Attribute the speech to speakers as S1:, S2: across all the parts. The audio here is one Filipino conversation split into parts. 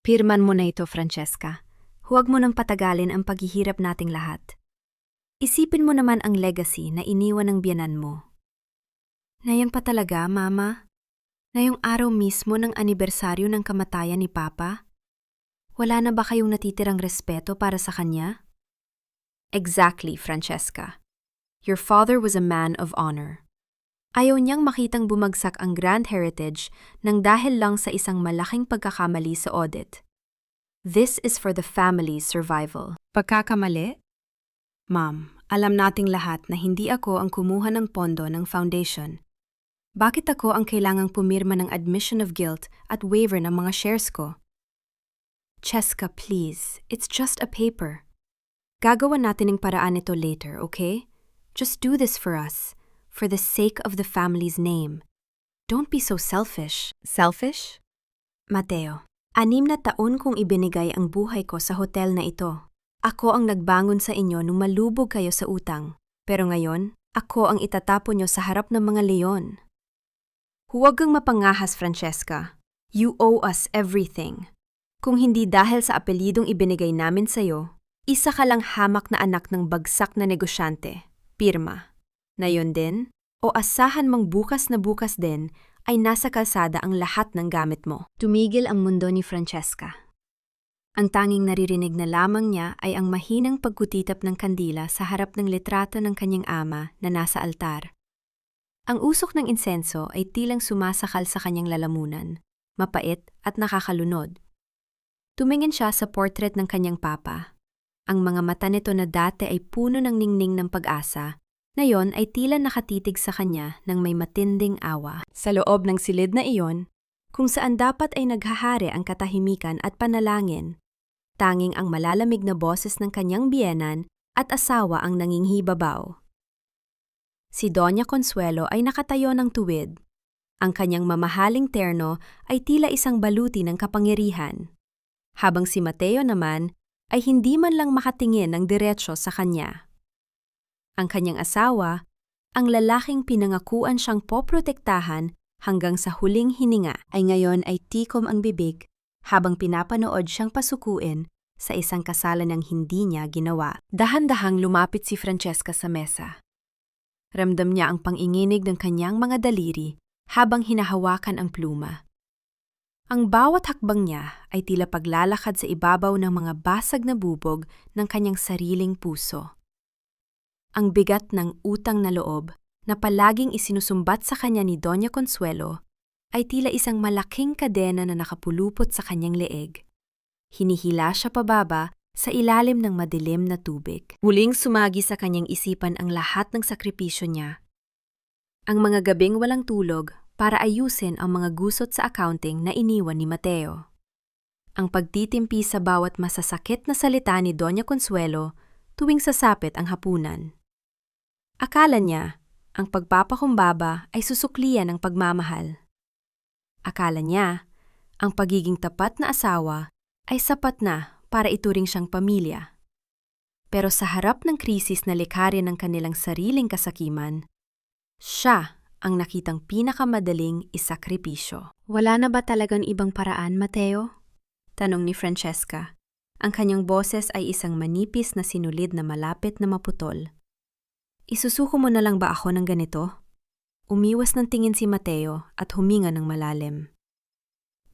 S1: Pirman mo na ito, Francesca. Huwag mo nang patagalin ang paghihirap nating lahat. Isipin mo naman ang legacy na iniwan ng biyenan mo. Ngayon pa talaga, Mama? Ngayong araw mismo ng anibersaryo ng kamatayan ni Papa? Wala na ba kayong natitirang respeto para sa kanya? Exactly, Francesca. Your father was a man of honor. Ayaw niyang makitang bumagsak ang grand heritage nang dahil lang sa isang malaking pagkakamali sa audit. This is for the family's survival. Pagkakamali? Ma'am, alam nating lahat na hindi ako ang kumuha ng pondo ng foundation. Bakit ako ang kailangang pumirma ng admission of guilt at waiver ng mga shares ko? Cheska, please. It's just a paper. Gagawa natin ng paraan ito later, okay? Just do this for us, for the sake of the family's name. Don't be so selfish. Selfish? Mateo, 6 na taon kong ibinigay ang buhay ko sa hotel na ito. Ako ang nagbangon sa inyo nung malubog kayo sa utang. Pero ngayon, ako ang itatapon nyo sa harap ng mga leon. Huwag kang mapangahas, Francesca. You owe us everything. Kung hindi dahil sa apelidong ibinigay namin sa'yo, isa ka lang hamak na anak ng bagsak na negosyante. Pirma. Na yun din, o asahan mang bukas na bukas din, ay nasa kalsada ang lahat ng gamit mo. Tumigil ang mundo ni Francesca. Ang tanging naririnig na lamang niya ay ang mahinang pagkutitap ng kandila sa harap ng litrato ng kanyang ama na nasa altar. Ang usok ng insenso ay tilang sumasakal sa kanyang lalamunan, mapait at nakakalunod. Tumingin siya sa portrait ng kanyang papa. Ang mga mata nito na dati ay puno ng ningning ng pag-asa, ngayon ay tila nakatitig sa kanya ng may matinding awa. Sa loob ng silid na iyon, kung saan dapat ay naghahari ang katahimikan at panalangin, tanging ang malalamig na boses ng kanyang biyenan at asawa ang nanginghibabaw. Si Doña Consuelo ay nakatayo ng tuwid. Ang kanyang mamahaling terno ay tila isang baluti ng kapangyarihan, habang si Mateo naman ay hindi man lang makatingin ng diretso sa kanya. Ang kanyang asawa, ang lalaking pinangakuan siyang poprotektahan hanggang sa huling hininga, ay ngayon ay tikom ang bibig habang pinapanood siyang pasukuin sa isang kasalan ng hindi niya ginawa. Dahan-dahang lumapit si Francesca sa mesa. Ramdam niya ang panginginig ng kanyang mga daliri habang hinahawakan ang pluma. Ang bawat hakbang niya ay tila paglalakad sa ibabaw ng mga basag na bubog ng kanyang sariling puso. Ang bigat ng utang na loob na palaging isinusumbat sa kanya ni Doña Consuelo ay tila isang malaking kadena na nakapulupot sa kanyang leeg. Hinihila siya pababa sa ilalim ng madilim na tubig. Muling sumagi sa kanyang isipan ang lahat ng sakripisyo niya. Ang mga gabing walang tulog para ayusin ang mga gusot sa accounting na iniwan ni Mateo. Ang pagtitimpi sa bawat masasakit na salita ni Doña Consuelo tuwing sasapit ang hapunan. Akala niya, ang pagpapakumbaba ay susuklian ng pagmamahal. Akala niya, ang pagiging tapat na asawa ay sapat na para ituring siyang pamilya. Pero sa harap ng krisis na likharin ng kanilang sariling kasakiman, siya ang nakitang pinakamadaling isakripisyo. Wala na ba talagang ibang paraan, Mateo? Tanong ni Francesca. Ang kanyang boses ay isang manipis na sinulid na malapit na maputol. Isusuko mo na lang ba ako ng ganito? Umiwas ng tingin si Mateo at huminga ng malalim.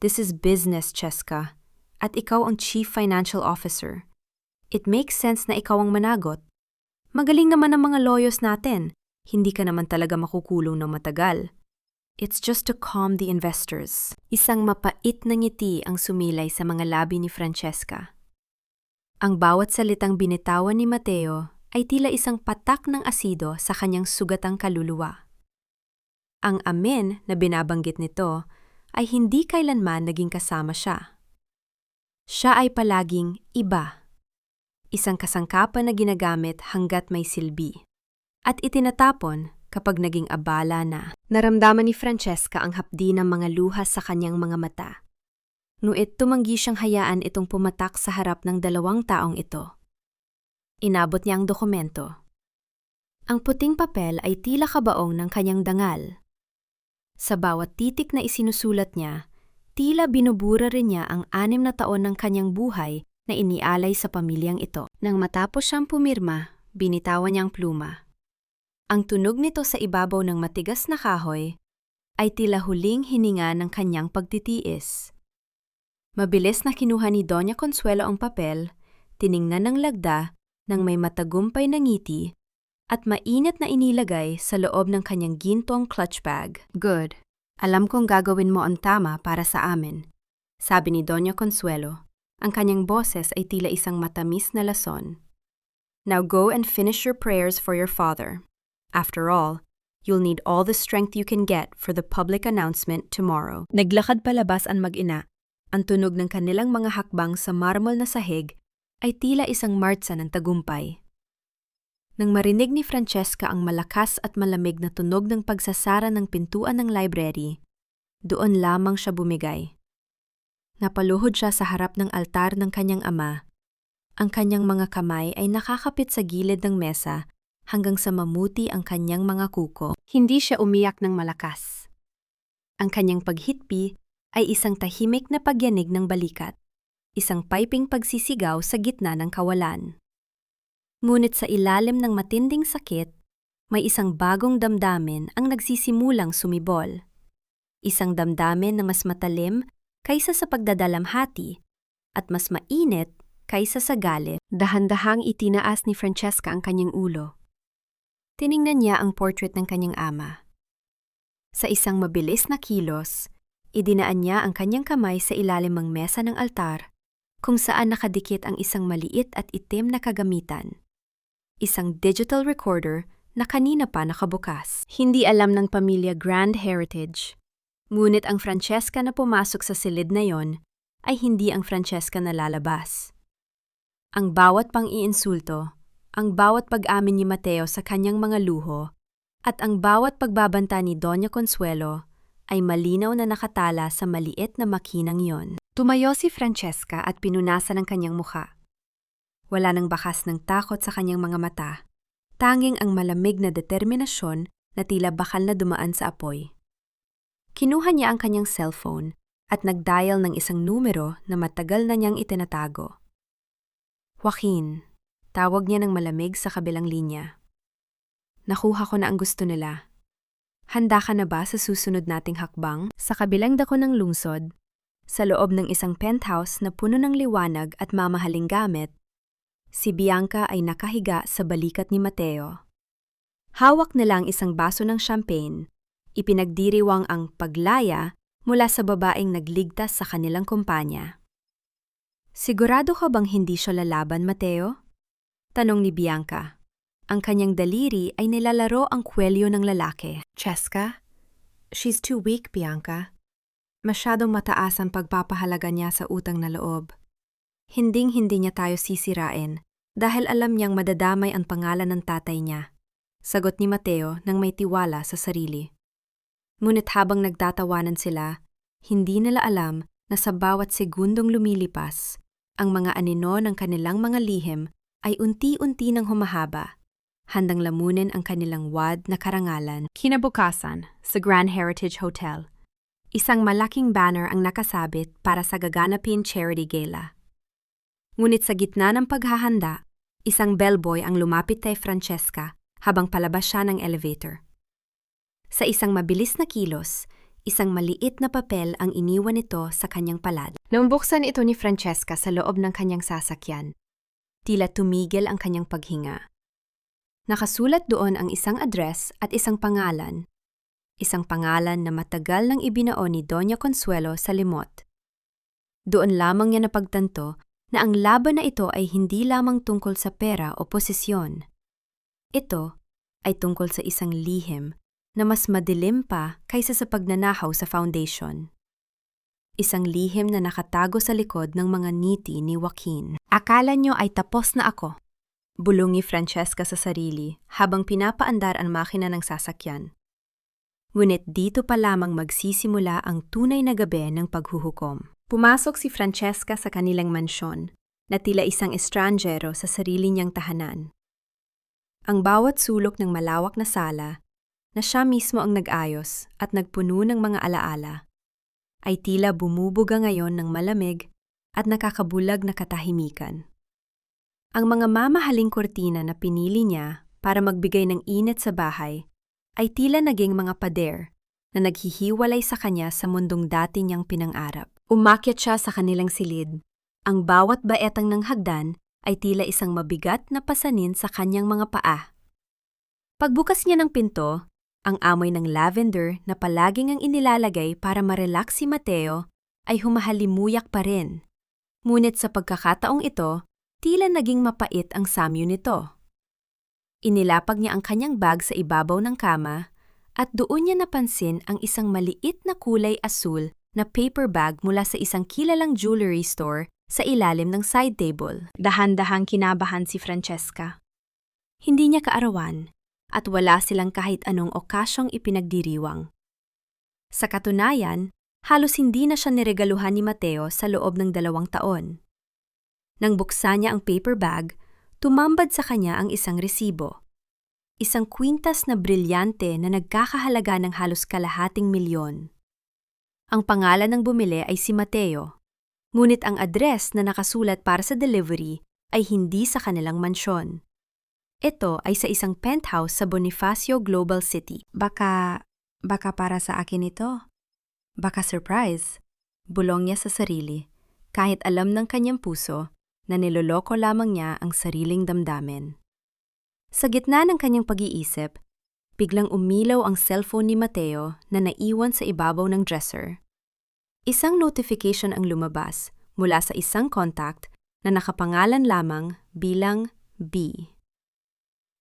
S1: This is business, Cheska, at ikaw ang Chief Financial Officer. It makes sense na ikaw ang managot. Magaling naman ang mga lawyers natin. Hindi ka naman talaga makukulong ng matagal. It's just to calm the investors. Isang mapait na ngiti ang sumilay sa mga labi ni Francesca. Ang bawat salitang binitawan ni Mateo ay tila isang patak ng asido sa kanyang sugatang kaluluwa. Ang amen na binabanggit nito ay hindi kailanman naging kasama siya. Siya ay palaging iba. Isang kasangkapan na ginagamit hanggat may silbi. At itinatapon kapag naging abala na. Naramdaman ni Francesca ang hapdi ng mga luha sa kanyang mga mata. Ngunit tumanggi siyang hayaan itong pumatak sa harap ng 2 taong ito. Inabot niya ang dokumento. Ang puting papel ay tila kabaong ng kanyang dangal. Sa bawat titik na isinusulat niya, tila binubura rin niya ang 6 na taon ng kanyang buhay na inialay sa pamilyang ito. Nang matapos siyang pumirma, binitawan niya ang pluma. Ang tunog nito sa ibabaw ng matigas na kahoy ay tila huling hininga ng kanyang pagtitiis. Mabilis na kinuha ni Doña Consuelo ang papel, tiningnan ng lagda ng may matagumpay na ngiti at mainit na inilagay sa loob ng kanyang gintong clutch bag. "Good. Alam kong gagawin mo ang tama para sa amin," sabi ni Doña Consuelo. Ang kanyang boses ay tila isang matamis na lason. "Now go and finish your prayers for your father. After all, you'll need all the strength you can get for the public announcement tomorrow." Naglakad palabas ang mag-ina. Ang tunog ng kanilang mga hakbang sa marmol na sahig ay tila isang martsa ng tagumpay. Nang marinig ni Francesca ang malakas at malamig na tunog ng pagsasara ng pintuan ng library, doon lamang siya bumigay. Napaluhod siya sa harap ng altar ng kanyang ama. Ang kanyang mga kamay ay nakakapit sa gilid ng mesa hanggang sa mamuti ang kanyang mga kuko. Hindi siya umiyak ng malakas. Ang kanyang paghitpi ay isang tahimik na pagyanig ng balikat, isang piping pagsisigaw sa gitna ng kawalan. Ngunit sa ilalim ng matinding sakit, may isang bagong damdamin ang nagsisimulang sumibol. Isang damdamin na mas matalim kaysa sa pagdadalamhati at mas mainit kaysa sa galit. Dahan-dahang itinaas ni Francesca ang kanyang ulo. Tiningnan niya ang portrait ng kanyang ama. Sa isang mabilis na kilos, idinaan niya ang kanyang kamay sa ilalim ng mesa ng altar, kung saan nakadikit ang isang maliit at itim na kagamitan. Isang digital recorder na kanina pa nakabukas. Hindi alam ng pamilya Grand Heritage. Ngunit ang Francesca na pumasok sa silid na yon ay hindi ang Francesca na lalabas. Ang bawat pang-iinsulto, ang bawat pag-amin ni Mateo sa kanyang mga luho, at ang bawat pagbabanta ni Doña Consuelo ay malinaw na nakatala sa maliit na makinang yon. Tumayo si Francesca at pinunasan ang kanyang mukha. Wala nang bakas ng takot sa kanyang mga mata, tanging ang malamig na determinasyon na tila bakal na dumaan sa apoy. Kinuha niya ang kanyang cellphone at nagdial ng isang numero na matagal na niyang itinatago. "Joaquin," tawag niya ng malamig sa kabilang linya. "Nakuha ko na ang gusto nila. Handa ka na ba sa susunod nating hakbang?" Sa kabilang dako ng lungsod, sa loob ng isang penthouse na puno ng liwanag at mamahaling gamit, si Bianca ay nakahiga sa balikat ni Mateo. Hawak nila ang isang baso ng champagne, ipinagdiriwang ang paglaya mula sa babaeng nagligtas sa kanilang kumpanya. "Sigurado ka bang hindi siya lalaban, Mateo?" tanong ni Bianca. Ang kanyang daliri ay nilalaro ang kwelyo ng lalaki. "Cheska, she's too weak, Bianca. Masyadong mataas ang pagpapahalaga niya sa utang na loob. Hinding-hindi niya tayo sisirain dahil alam niyang madadamay ang pangalan ng tatay niya," sagot ni Mateo nang may tiwala sa sarili. Ngunit habang nagtatawanan sila, hindi nila alam na sa bawat segundong lumilipas, ang mga anino ng kanilang mga lihim ay unti-unti nang humahaba, handang lamunin ang kanilang wad na karangalan. Kinabukasan, sa Grand Heritage Hotel, isang malaking banner ang nakasabit para sa gaganapin charity gala. Ngunit sa gitna ng paghahanda, isang bellboy ang lumapit kay Francesca habang palabas siya ng elevator. Sa isang mabilis na kilos, isang maliit na papel ang iniwan nito sa kanyang palad. Nang buksan ito ni Francesca sa loob ng kanyang sasakyan, tila tumigil ang kanyang paghinga. Nakasulat doon ang isang address at isang pangalan na matagal nang ibinao ni Doña Consuelo sa limot. Doon lamang niya napagtanto na ang laban na ito ay hindi lamang tungkol sa pera o posisyon. Ito ay tungkol sa isang lihim na mas madilim pa kaysa sa pagnanahaw sa foundation. Isang lihim na nakatago sa likod ng mga ngiti ni Joaquin. "Akala niyo ay tapos na ako," bulong ni Francesca sa sarili habang pinapaandar ang makina ng sasakyan. Ngunit dito pa lamang magsisimula ang tunay na gabi ng paghuhukom. Pumasok si Francesca sa kanilang mansyon na tila isang estranjero sa sarili niyang tahanan. Ang bawat sulok ng malawak na sala na siya mismo ang nag-ayos at nagpuno ng mga alaala. ay tila bumubuga ngayon ng malamig at nakakabulag na katahimikan. Ang mga mamahaling kortina na pinili niya para magbigay ng init sa bahay ay tila naging mga pader na naghihiwalay sa kanya sa mundong dati niyang pinangarap. Umakyat siya sa kanilang silid. Ang bawat baetang ng hagdan ay tila isang mabigat na pasanin sa kanyang mga paa. Pagbukas niya ng pinto, ang amoy ng lavender na palaging ang inilalagay para ma-relax si Mateo ay humahalimuyak pa rin. Ngunit sa pagkakataong ito, tila naging mapait ang samyo nito. Inilapag niya ang kanyang bag sa ibabaw ng kama at doon niya napansin ang isang maliit na kulay asul na paper bag mula sa isang kilalang jewelry store sa ilalim ng side table. Dahan-dahang kinabahan si Francesca. Hindi niya kaarawan at wala silang kahit anong okasyong ipinagdiriwang. Sa katunayan, halos hindi na siya niregaluhan ni Mateo sa loob ng 2 taon. Nang buksan niya ang paper bag, tumambad sa kanya ang isang resibo. Isang kwintas na brilyante na nagkakahalaga ng halos $250,000. Ang pangalan ng bumili ay si Mateo, ngunit ang address na nakasulat para sa delivery ay hindi sa kanilang mansyon. Ito ay sa isang penthouse sa Bonifacio Global City. Baka para sa akin ito. Baka surprise. Bulong niya sa sarili, kahit alam ng kanyang puso na niloloko lamang niya ang sariling damdamin. Sa gitna ng kanyang pag-iisip, biglang umilaw ang cellphone ni Mateo na naiwan sa ibabaw ng dresser. Isang notification ang lumabas mula sa isang contact na nakapangalan lamang bilang B.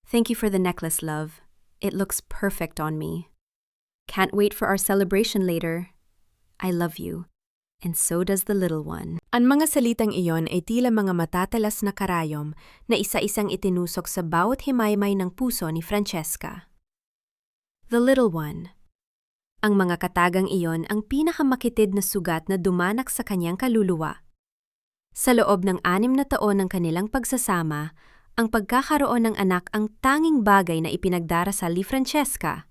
S1: Thank you for the necklace, love. It looks perfect on me. Can't wait for our celebration later. I love you. And so does the little one. Ang mga salitang iyon ay tila mga matatalas na karayom na isa-isang itinusok sa bawat himaymay ng puso ni Francesca. The little one. Ang mga katagang iyon ang pinakamakitid na sugat na dumanak sa kanyang kaluluwa. Sa loob ng 6 na taon ng kanilang pagsasama, ang pagkakaroon ng anak ang tanging bagay na ipinagdarasal ni Francesca.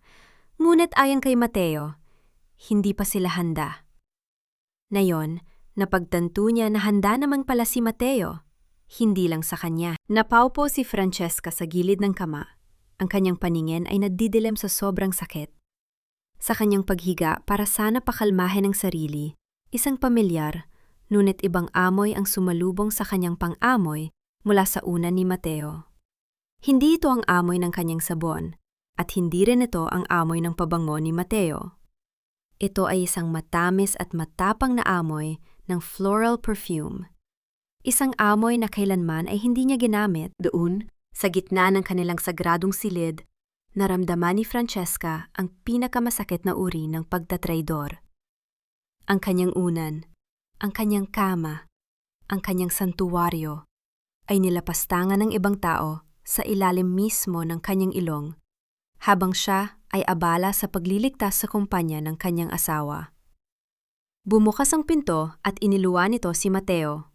S1: Ngunit ayon kay Mateo, hindi pa sila handa. Ngayon, napagtanto niya na handa naman pala si Mateo, hindi lang sa kanya. Napaupo si Francesca sa gilid ng kama. Ang kanyang paningin ay nadidilim sa sobrang sakit. Sa kanyang paghiga para sana pakalmahin ang sarili, isang pamilyar, ngunit ibang amoy ang sumalubong sa kanyang pang-amoy mula sa unan ni Mateo. Hindi ito ang amoy ng kanyang sabon, at hindi rin ito ang amoy ng pabango ni Mateo. Ito ay isang matamis at matapang na amoy ng floral perfume. Isang amoy na kailanman ay hindi niya ginamit. Doon, sa gitna ng kanilang sagradong silid, naramdaman ni Francesca ang pinakamasakit na uri ng pagtatraidor. Ang kanyang unan, ang kanyang kama, ang kanyang santuwaryo, ay nilapastangan ng ibang tao sa ilalim mismo ng kanyang ilong, habang siya ay abala sa pagliligtas sa kumpanya ng kanyang asawa. Bumukas ang pinto at iniluwa nito si Mateo.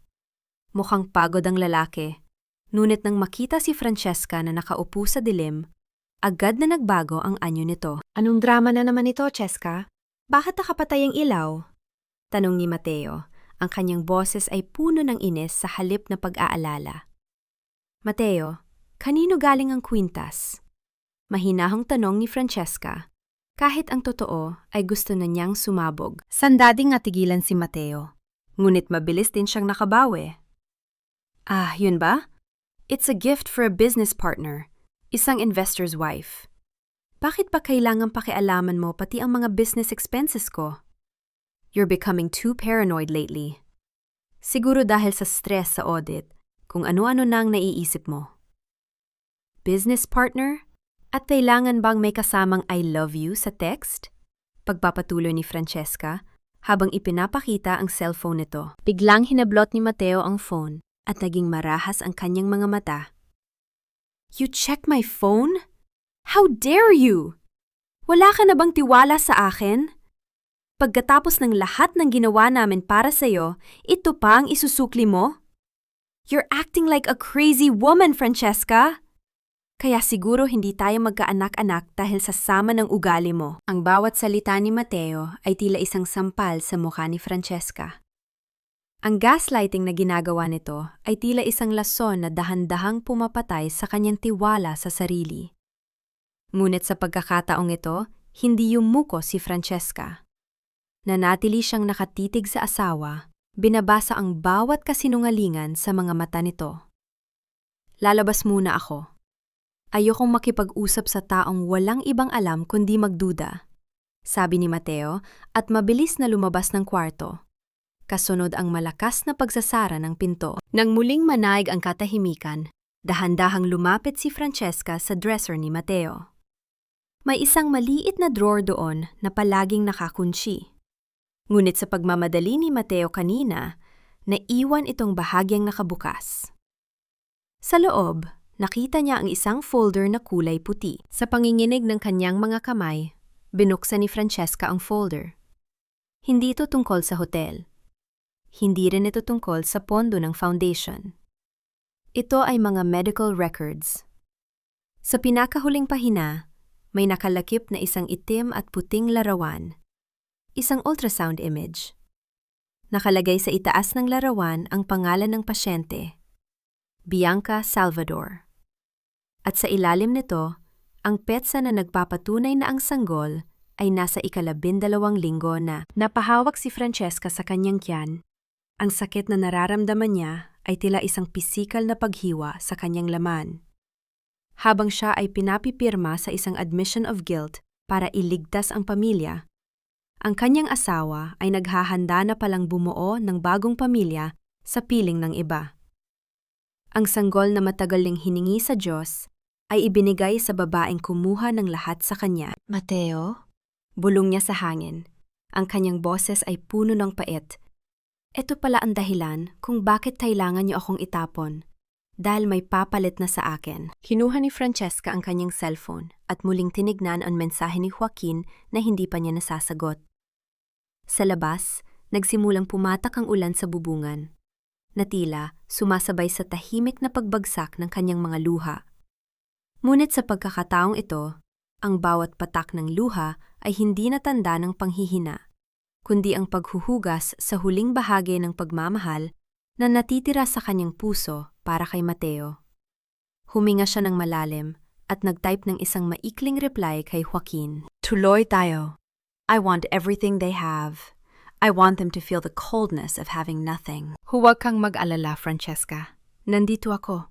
S1: Mukhang pagod ang lalaki, ngunit nang makita si Francesca na nakaupo sa dilim, agad na nagbago ang anyo nito. Anong drama na naman ito, Cheska? Bakit nakapatay ang ilaw? Tanong ni Mateo. Ang kanyang boses ay puno ng inis sa halip na pag-aalala. Mateo, kanino galing ang kwintas? Mahinahong tanong ni Francesca. Kahit ang totoo ay gusto na niyang sumabog. Sandading natigilan si Mateo. Ngunit mabilis din siyang nakabawi. Ah, yun ba? It's a gift for a business partner, isang investor's wife. Bakit pa kailangan pakialaman mo pati ang mga business expenses ko? You're becoming too paranoid lately. Siguro dahil sa stress sa audit, kung ano-ano na ang naiisip mo. Business partner? At kailangan bang may kasamang I love you sa text? Pagpapatuloy ni Francesca habang ipinapakita ang cellphone nito. Biglang hinablot ni Mateo ang phone at naging marahas ang kanyang mga mata. You check my phone? How dare you? Wala ka na bang tiwala sa akin? Pagkatapos ng lahat ng ginawa namin para sa'yo, ito pa ang isusukli mo? You're acting like a crazy woman, Francesca! Kaya siguro hindi tayo magkaanak-anak dahil sa sama ng ugali mo. Ang bawat salita ni Mateo ay tila isang sampal sa mukha ni Francesca. Ang gaslighting na ginagawa nito ay tila isang lason na dahan-dahang pumapatay sa kanyang tiwala sa sarili. Ngunit sa pagkakataong ito, hindi yumuko si Francesca. Nanatili siyang nakatitig sa asawa, binabasa ang bawat kasinungalingan sa mga mata nito. Lalabas muna ako. Ayokong makipag-usap sa taong walang ibang alam kundi magduda, sabi ni Mateo at mabilis na lumabas ng kwarto. Kasunod ang malakas na pagsasara ng pinto. Nang muling manaig ang katahimikan, dahan-dahang lumapit si Francesca sa dresser ni Mateo. May isang maliit na drawer doon na palaging nakakunsi. Ngunit sa pagmamadali ni Mateo kanina, naiwan itong bahagyang nakabukas. Sa loob, nakita niya ang isang folder na kulay puti. Sa panginginig ng kanyang mga kamay, binuksan ni Francesca ang folder. Hindi ito tungkol sa hotel. Hindi rin ito tungkol sa pondo ng foundation. Ito ay mga medical records. Sa pinakahuling pahina, may nakalakip na isang itim at puting larawan. Isang ultrasound image. Nakalagay sa itaas ng larawan ang pangalan ng pasyente, Bianca Salvador. At sa ilalim nito, ang petsa na nagpapatunay na ang sanggol ay nasa 12 linggo na. Napahawak si Francesca sa kanyang tiyan. Ang sakit na nararamdaman niya ay tila isang pisikal na paghiwa sa kanyang laman. Habang siya ay pinapipirma sa isang admission of guilt para iligtas ang pamilya, ang kanyang asawa ay naghahanda na palang bumuo ng bagong pamilya sa piling ng iba. Ang sanggol na matagal niyang hiningi sa Diyos ay ibinigay sa babaeng kumuha ng lahat sa kanya. Mateo? Bulong niya sa hangin. Ang kanyang boses ay puno ng pait. Ito pala ang dahilan kung bakit kailangan niyo akong itapon. Dahil may papalit na sa akin. Kinuha ni Francesca ang kanyang cellphone at muling tinignan ang mensahe ni Joaquin na hindi pa niya nasasagot. Sa labas, nagsimulang pumatak ang ulan sa bubungan, na tila sumasabay sa tahimik na pagbagsak ng kanyang mga luha. Ngunit sa pagkakataong ito, ang bawat patak ng luha ay hindi natanda ng panghihina, kundi ang paghuhugas sa huling bahagi ng pagmamahal na natitira sa kanyang puso para kay Mateo. Huminga siya ng malalim at nag-type ng isang maikling reply kay Joaquin. Tuloy tayo. I want everything they have. I want them to feel the coldness of having nothing. Huwag kang mag-alala, Francesca. Nandito ako.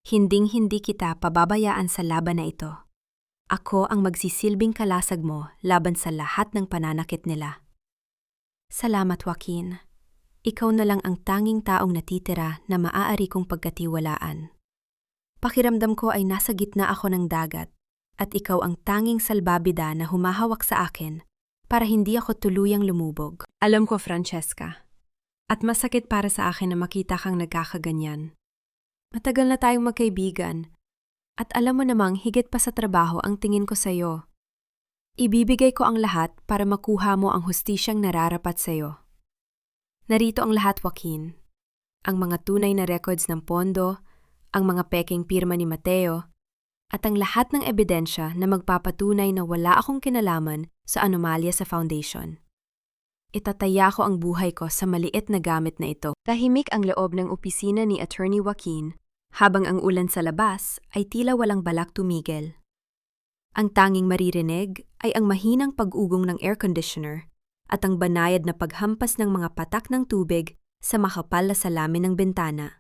S1: Hinding-hindi kita pababayaan sa laban na ito. Ako ang magsisilbing kalasag mo laban sa lahat ng pananakit nila. Salamat, Joaquin. Ikaw na lang ang tanging taong natitira na maaari kong pagkatiwalaan. Pakiramdam ko ay nasa gitna ako ng dagat at ikaw ang tanging salbabida na humahawak sa akin para hindi ako tuluyang lumubog. Alam ko, Francesca, at masakit para sa akin na makita kang nagkakaganyan. Matagal na tayong magkaibigan at alam mo namang higit pa sa trabaho ang tingin ko sa iyo. Ibibigay ko ang lahat para makuha mo ang hustisyang nararapat sa iyo. Narito ang lahat, Joaquin. Ang mga tunay na records ng pondo, ang mga peking pirma ni Mateo, at ang lahat ng ebidensya na magpapatunay na wala akong kinalaman sa anomalya sa foundation. Itataya ko ang buhay ko sa maliit na gamit na ito. Tahimik ang loob ng opisina ni Attorney Joaquin, habang ang ulan sa labas ay tila walang balak tumigil. Ang tanging maririnig ay ang mahinang pag-ugong ng air conditioner at ang banayad na paghampas ng mga patak ng tubig sa makapal na salamin ng bintana.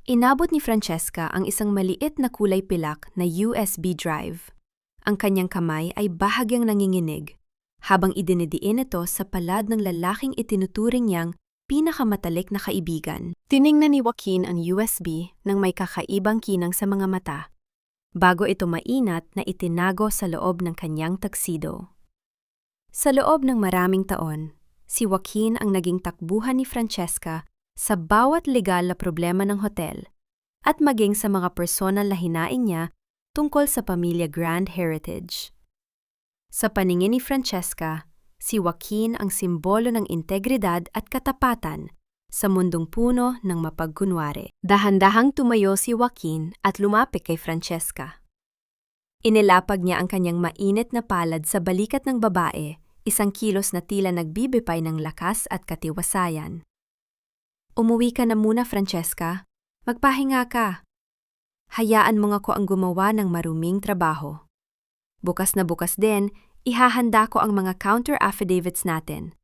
S1: Inabot ni Francesca ang isang maliit na kulay pilak na USB drive. Ang kanyang kamay ay bahagyang nanginginig, habang idinidiin ito sa palad ng lalaking itinuturing niyang pinakamatalik na kaibigan. Tiningnan ni Joaquin ang USB nang may kakaibang kinang sa mga mata, bago ito mainat na itinago sa loob ng kanyang tuxedo. Sa loob ng maraming taon, si Joaquin ang naging takbuhan ni Francesca sa bawat legal na problema ng hotel at maging sa mga personal na hinaing niya tungkol sa pamilya Grand Heritage. Sa paningin ni Francesca, si Joaquin ang simbolo ng integridad at katapatan sa mundong puno ng mapagkunwari. Dahan-dahang tumayo si Joaquin at lumapit kay Francesca. Inilapag niya ang kanyang mainit na palad sa balikat ng babae, isang kilos na tila nagbibigay ng lakas at katiwasayan. Umuwi ka na muna, Francesca. Magpahinga ka. Hayaan mo nga ko ang gumawa ng maruming trabaho. Bukas na bukas din, ihahanda ko ang mga counter affidavits natin.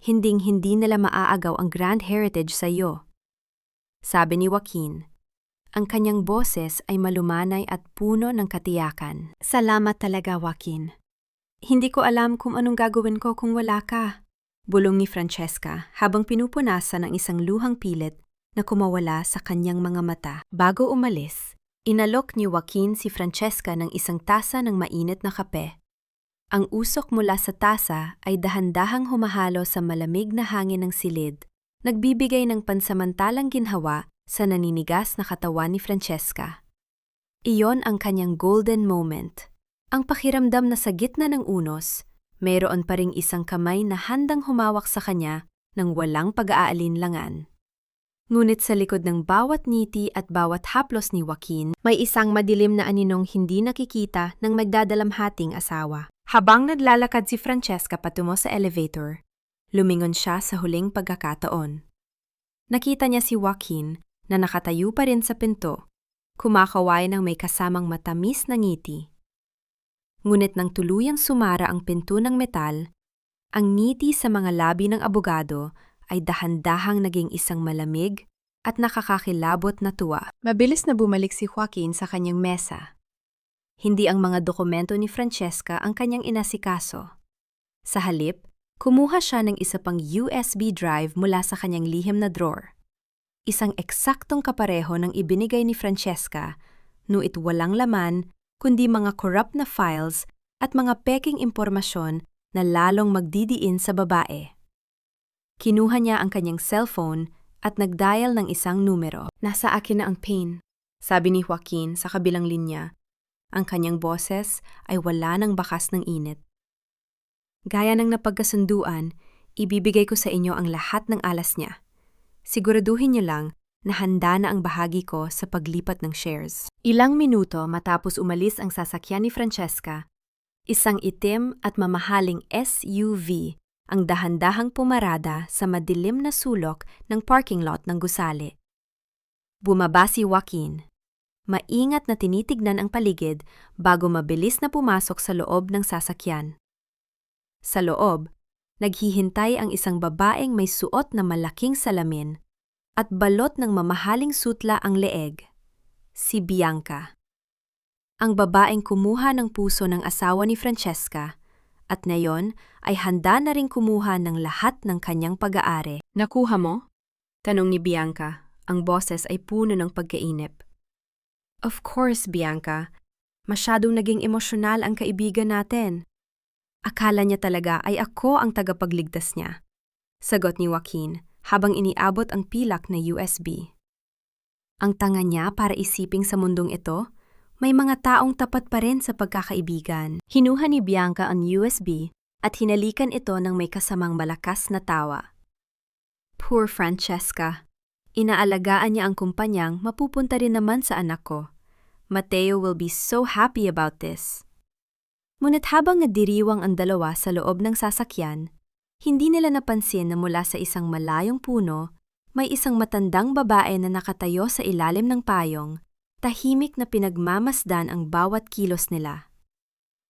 S1: Hinding-hindi nila maaagaw ang grand heritage sa iyo. Sabi ni Joaquin. Ang kanyang boses ay malumanay at puno ng katiyakan. Salamat talaga, Joaquin. Hindi ko alam kung anong gagawin ko kung wala ka. Bulong ni Francesca habang pinupunasan ang isang luhang pilit na kumawala sa kanyang mga mata. Bago umalis, inalok ni Joaquin si Francesca ng isang tasa ng mainit na kape. Ang usok mula sa tasa ay dahan-dahang humahalo sa malamig na hangin ng silid, nagbibigay ng pansamantalang ginhawa sa naninigas na katawan ni Francesca. Iyon ang kanyang golden moment. Ang pakiramdam na sa gitna ng unos, mayroon pa ring isang kamay na handang humawak sa kanya ng walang pag-aalinlangan. Ngunit sa likod ng bawat ngiti at bawat haplos ni Joaquin, may isang madilim na aninong hindi nakikita ng magdadalamhating asawa. Habang naglalakad si Francesca patungo sa elevator, lumingon siya sa huling pagkakataon. Nakita niya si Joaquin na nakatayo pa rin sa pinto, kumakaway ng may kasamang matamis na ngiti. Ngunit nang tuluyang sumara ang pinto ng metal, ang ngiti sa mga labi ng abogado ay dahan-dahang naging isang malamig at nakakakilabot na tuwa. Mabilis na bumalik si Joaquin sa kanyang mesa. Hindi ang mga dokumento ni Francesca ang kanyang inasikaso. Sa halip, kumuha siya ng isa pang USB drive mula sa kanyang lihim na drawer. Isang eksaktong kapareho ng ibinigay ni Francesca, nuit walang laman kundi mga corrupt na files at mga peking impormasyon na lalong magdidiin sa babae. Kinuha niya ang kanyang cellphone at nagdial ng isang numero. Nasa akin na ang PIN, sabi ni Joaquin sa kabilang linya. Ang kanyang boses ay wala ng bakas ng init. Gaya ng napagkasunduan, ibibigay ko sa inyo ang lahat ng alas niya. Siguraduhin niyo lang na handa na ang bahagi ko sa paglipat ng shares. Ilang minuto matapos umalis ang sasakyan ni Francesca, isang itim at mamahaling SUV ang dahan-dahang pumarada sa madilim na sulok ng parking lot ng gusali. Bumaba si Joaquin. Maingat na tinitignan ang paligid bago mabilis na pumasok sa loob ng sasakyan. Sa loob, naghihintay ang isang babaeng may suot na malaking salamin at balot ng mamahaling sutla ang leeg, si Bianca. Ang babaeng kumuha ng puso ng asawa ni Francesca at ngayon ay handa na ring kumuha ng lahat ng kanyang pag-aari. Nakuha mo? Tanong ni Bianca, ang boses ay puno ng pagkainip. Of course, Bianca. Masyadong naging emosyonal ang kaibigan natin. Akala niya talaga ay ako ang tagapagligtas niya. Sagot ni Joaquin habang iniabot ang pilak na USB. Ang tanga niya para isiping sa mundong ito, may mga taong tapat pa rin sa pagkakaibigan. Hinuha ni Bianca ang USB at hinalikan ito ng may kasamang malakas na tawa. Poor Francesca. Inaalagaan niya ang kumpanyang mapupunta rin naman sa anak ko. Mateo will be so happy about this. Ngunit habang nadiriwang ang dalawa sa loob ng sasakyan, hindi nila napansin na mula sa isang malayong puno, may isang matandang babae na nakatayo sa ilalim ng payong, tahimik na pinagmamasdan ang bawat kilos nila.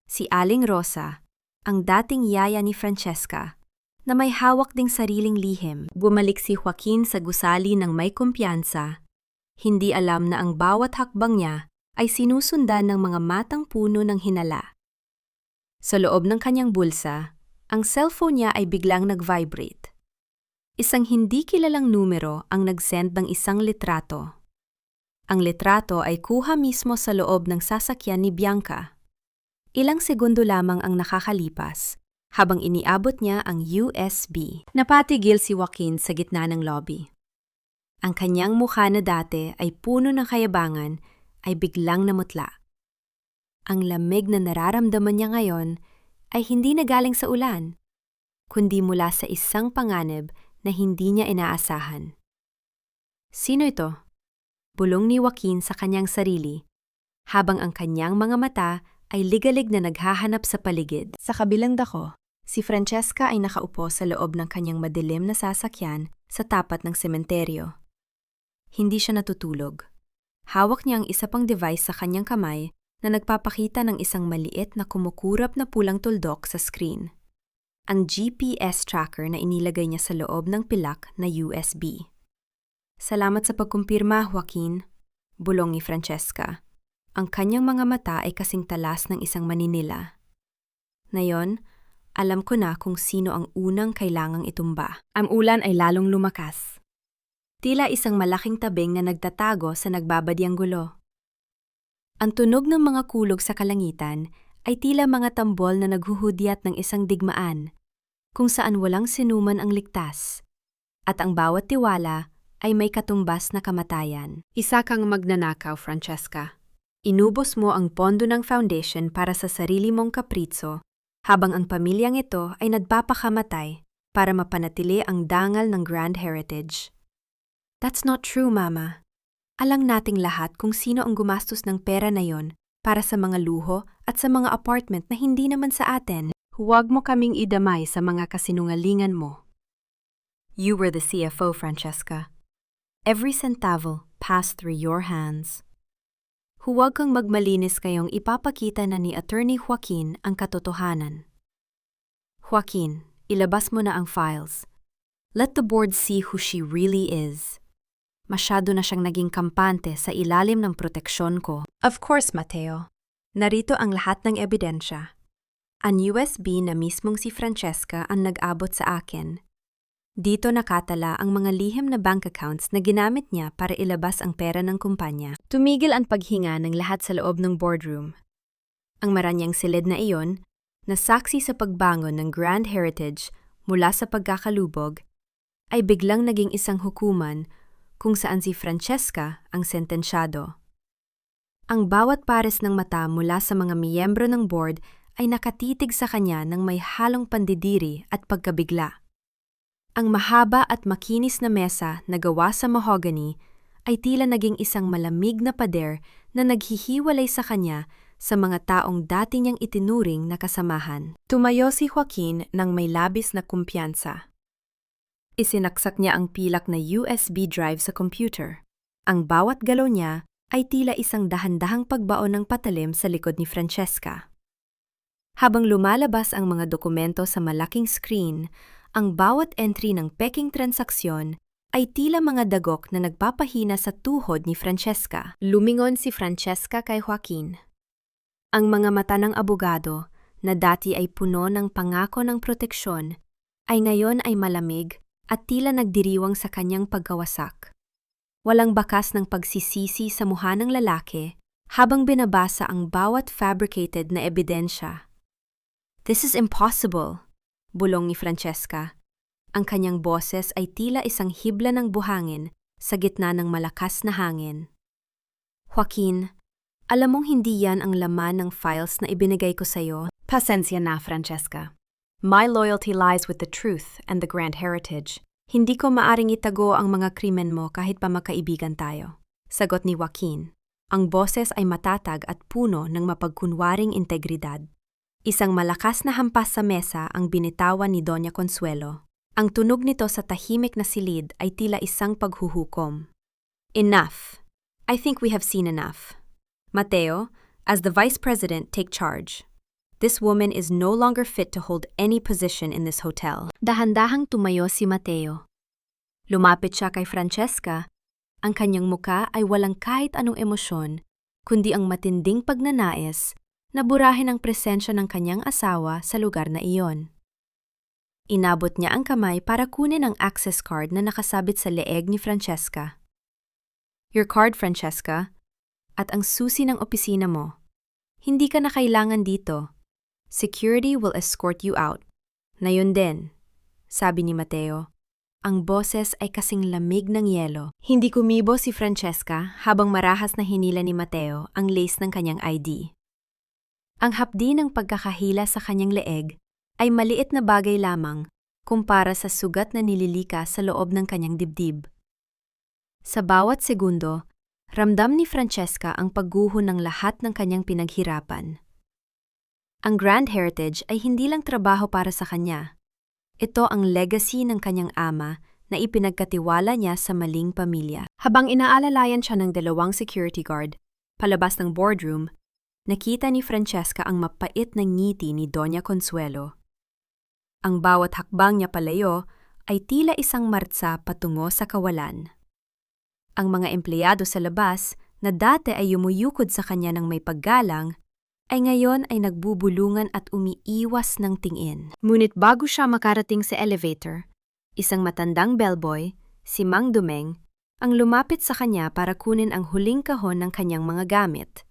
S1: Si Aling Rosa, ang dating yaya ni Francesca, na may hawak ding sariling lihim. Bumalik si Joaquin sa gusali ng may kumpiyansa. Hindi alam na ang bawat hakbang niya ay sinusundan ng mga matang puno ng hinala. Sa loob ng kanyang bulsa, ang cellphone niya ay biglang nag-vibrate. Isang hindi kilalang numero ang nag-send ng isang litrato. Ang litrato ay kuha mismo sa loob ng sasakyan ni Bianca. Ilang segundo lamang ang nakakalipas habang iniabot niya ang USB. Napatigil si Joaquin sa gitna ng lobby. Ang kanyang mukha na dati ay puno ng kayabangan ay biglang namutla. Ang lamig na nararamdaman niya ngayon ay hindi nagaling sa ulan, kundi mula sa isang panganib na hindi niya inaasahan. Sino ito? Bulong ni Joaquin sa kanyang sarili, habang ang kanyang mga mata ay ligalig na naghahanap sa paligid. Sa kabilang dako, si Francesca ay nakaupo sa loob ng kanyang madilim na sasakyan sa tapat ng sementeryo. Hindi siya natutulog. Hawak niya ang isa pang device sa kanyang kamay na nagpapakita ng isang maliit na kumukurap na pulang tuldok sa screen. Ang GPS tracker na inilagay niya sa loob ng pilak na USB. Salamat sa pagkumpirma, Joaquin, bulong ni Francesca. Ang kanyang mga mata ay kasing talas ng isang maninila. Ngayon, alam ko na kung sino ang unang kailangang itumba. Ang ulan ay lalong lumakas. Tila isang malaking tabing na nagtatago sa nagbabadyang gulo. Ang tunog ng mga kulog sa kalangitan ay tila mga tambol na naghuhudyat ng isang digmaan, kung saan walang sinuman ang ligtas, at ang bawat tiwala ay may katumbas na kamatayan. Isa kang magnanakaw, Francesca. Inubos mo ang pondo ng foundation para sa sarili mong kapritso, habang ang pamilyang ito ay nagpapakamatay para mapanatili ang dangal ng Grand Heritage. That's not true, Mama. Alam nating lahat kung sino ang gumastos ng pera na yon para sa mga luho at sa mga apartment na hindi naman sa atin. Huwag mo kaming idamay sa mga kasinungalingan mo. You were the CFO, Francesca. Every centavo passed through your hands. Huwag kang magmalinis kayong ipapakita na ni Attorney Joaquin ang katotohanan. Joaquin, ilabas mo na ang files. Let the board see who she really is. Masyado na siyang naging kampante sa ilalim ng proteksyon ko. Of course, Mateo. Narito ang lahat ng ebidensya. Ang USB na mismong si Francesca ang nag-abot sa akin. Dito nakatala ang mga lihim na bank accounts na ginamit niya para ilabas ang pera ng kumpanya. Tumigil ang paghinga ng lahat sa loob ng boardroom. Ang maranyang silid na iyon, na saksi sa pagbangon ng Grand Heritage mula sa pagkakalubog, ay biglang naging isang hukuman kung saan si Francesca ang sentensyado. Ang bawat pares ng mata mula sa mga miyembro ng board ay nakatitig sa kanya ng may halong pandidiri at pagkabigla. Ang mahaba at makinis na mesa na gawa sa mahogany ay tila naging isang malamig na pader na naghihiwalay sa kanya sa mga taong dati niyang itinuring na kasamahan. Tumayo si Joaquin nang may labis na kumpiyansa. Isinaksak niya ang pilak na USB drive sa computer. Ang bawat galaw niya ay tila isang dahan-dahang pagbaon ng patalim sa likod ni Francesca. Habang lumalabas ang mga dokumento sa malaking screen, ang bawat entry ng peking transaksyon ay tila mga dagok na nagpapahina sa tuhod ni Francesca. Lumingon si Francesca kay Joaquin. Ang mga mata ng abogado, na dati ay puno ng pangako ng proteksyon, ay ngayon ay malamig at tila nagdiriwang sa kanyang pagkawasak. Walang bakas ng pagsisisi sa mukha ng lalaki habang binabasa ang bawat fabricated na ebidensya. This is impossible, bulong ni Francesca. Ang kanyang boses ay tila isang hibla ng buhangin sa gitna ng malakas na hangin. Joaquin, alam mong hindi yan ang laman ng files na ibinigay ko sa'yo. Pasensya na, Francesca. My loyalty lies with the truth and the Grand Heritage. Hindi ko maaring itago ang mga krimen mo kahit pa magkaibigan tayo. Sagot ni Joaquin. Ang boses ay matatag at puno ng mapagkunwaring integridad. Isang malakas na hampas sa mesa ang binitawan ni Doña Consuelo. Ang tunog nito sa tahimik na silid ay tila isang paghuhukom. Enough. I think we have seen enough. Mateo, as the Vice President, take charge. This woman is no longer fit to hold any position in this hotel. Dahan-dahang tumayo si Mateo. Lumapit siya kay Francesca. Ang kanyang muka ay walang kahit anong emosyon, kundi ang matinding pagnanais na burahin ang presensya ng kanyang asawa sa lugar na iyon. Inabot niya ang kamay para kunin ang access card na nakasabit sa leeg ni Francesca. Your card, Francesca, at ang susi ng opisina mo. Hindi ka na kailangan dito. Security will escort you out. Na yun din, sabi ni Mateo. Ang boses ay kasing lamig ng yelo. Hindi kumibo si Francesca habang marahas na hinila ni Mateo ang lace ng kanyang ID. Ang hapdi ng pagkakahila sa kanyang leeg ay maliit na bagay lamang, kumpara sa sugat na nililika sa loob ng kanyang dibdib. Sa bawat segundo, ramdam ni Francesca ang pagguho ng lahat ng kanyang pinaghirapan. Ang Grand Heritage ay hindi lang trabaho para sa kanya. Ito ang legacy ng kanyang ama na ipinagkatiwala niya sa maling pamilya. Habang inaalalayan siya ng 2 security guard, palabas ng boardroom, nakita ni Francesca ang mapait na ngiti ni Doña Consuelo. Ang bawat hakbang niya palayo ay tila isang martsa patungo sa kawalan. Ang mga empleyado sa labas na dati ay yumuyukod sa kanya ng may paggalang, ay ngayon ay nagbubulungan at umiiwas ng tingin. Ngunit bago siya makarating sa elevator, isang matandang bellboy, si Mang Dumeng, ang lumapit sa kanya para kunin ang huling kahon ng kanyang mga gamit.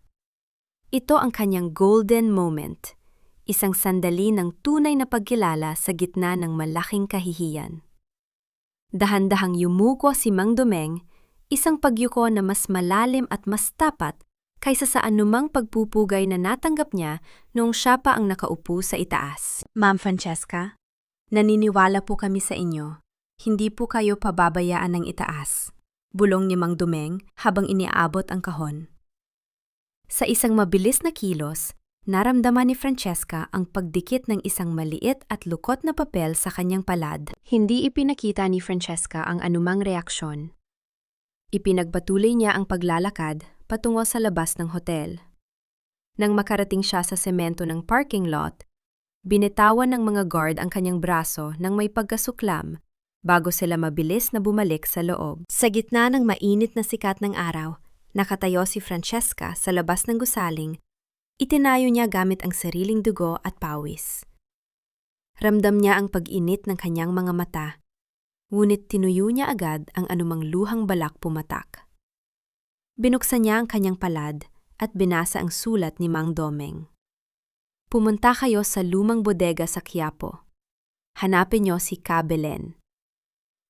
S1: Ito ang kanyang golden moment, isang sandali ng tunay na pagkilala sa gitna ng malaking kahihiyan. Dahan-dahang yumuko si Mang Dumeng, isang pagyuko na mas malalim at mas tapat kaysa sa anumang pagpupugay na natanggap niya noong siya pa ang nakaupo sa itaas. Ma'am Francesca, naniniwala po kami sa inyo. Hindi po kayo pababayaan ng itaas. Bulong ni Mang Dumeng habang iniaabot ang kahon. Sa isang mabilis na kilos, naramdaman ni Francesca ang pagdikit ng isang maliit at lukot na papel sa kanyang palad. Hindi ipinakita ni Francesca ang anumang reaksyon. Ipinagpatuloy niya ang paglalakad patungo sa labas ng hotel. Nang makarating siya sa semento ng parking lot, binitawan ng mga guard ang kanyang braso nang may pagkasuklam bago sila mabilis na bumalik sa loob. Sa gitna ng mainit na sikat ng araw, nakatayo si Francesca sa labas ng gusaling. Itinayo niya gamit ang sariling dugo at pawis. Ramdam niya ang pag-init ng kanyang mga mata. Ngunit tinuyo niya agad ang anumang luhang balak pumatak. Binuksan niya ang kanyang palad at binasa ang sulat ni Mang Domeng. Pumunta kayo sa lumang bodega sa Quiapo. Hanapin niyo si Ka Belen.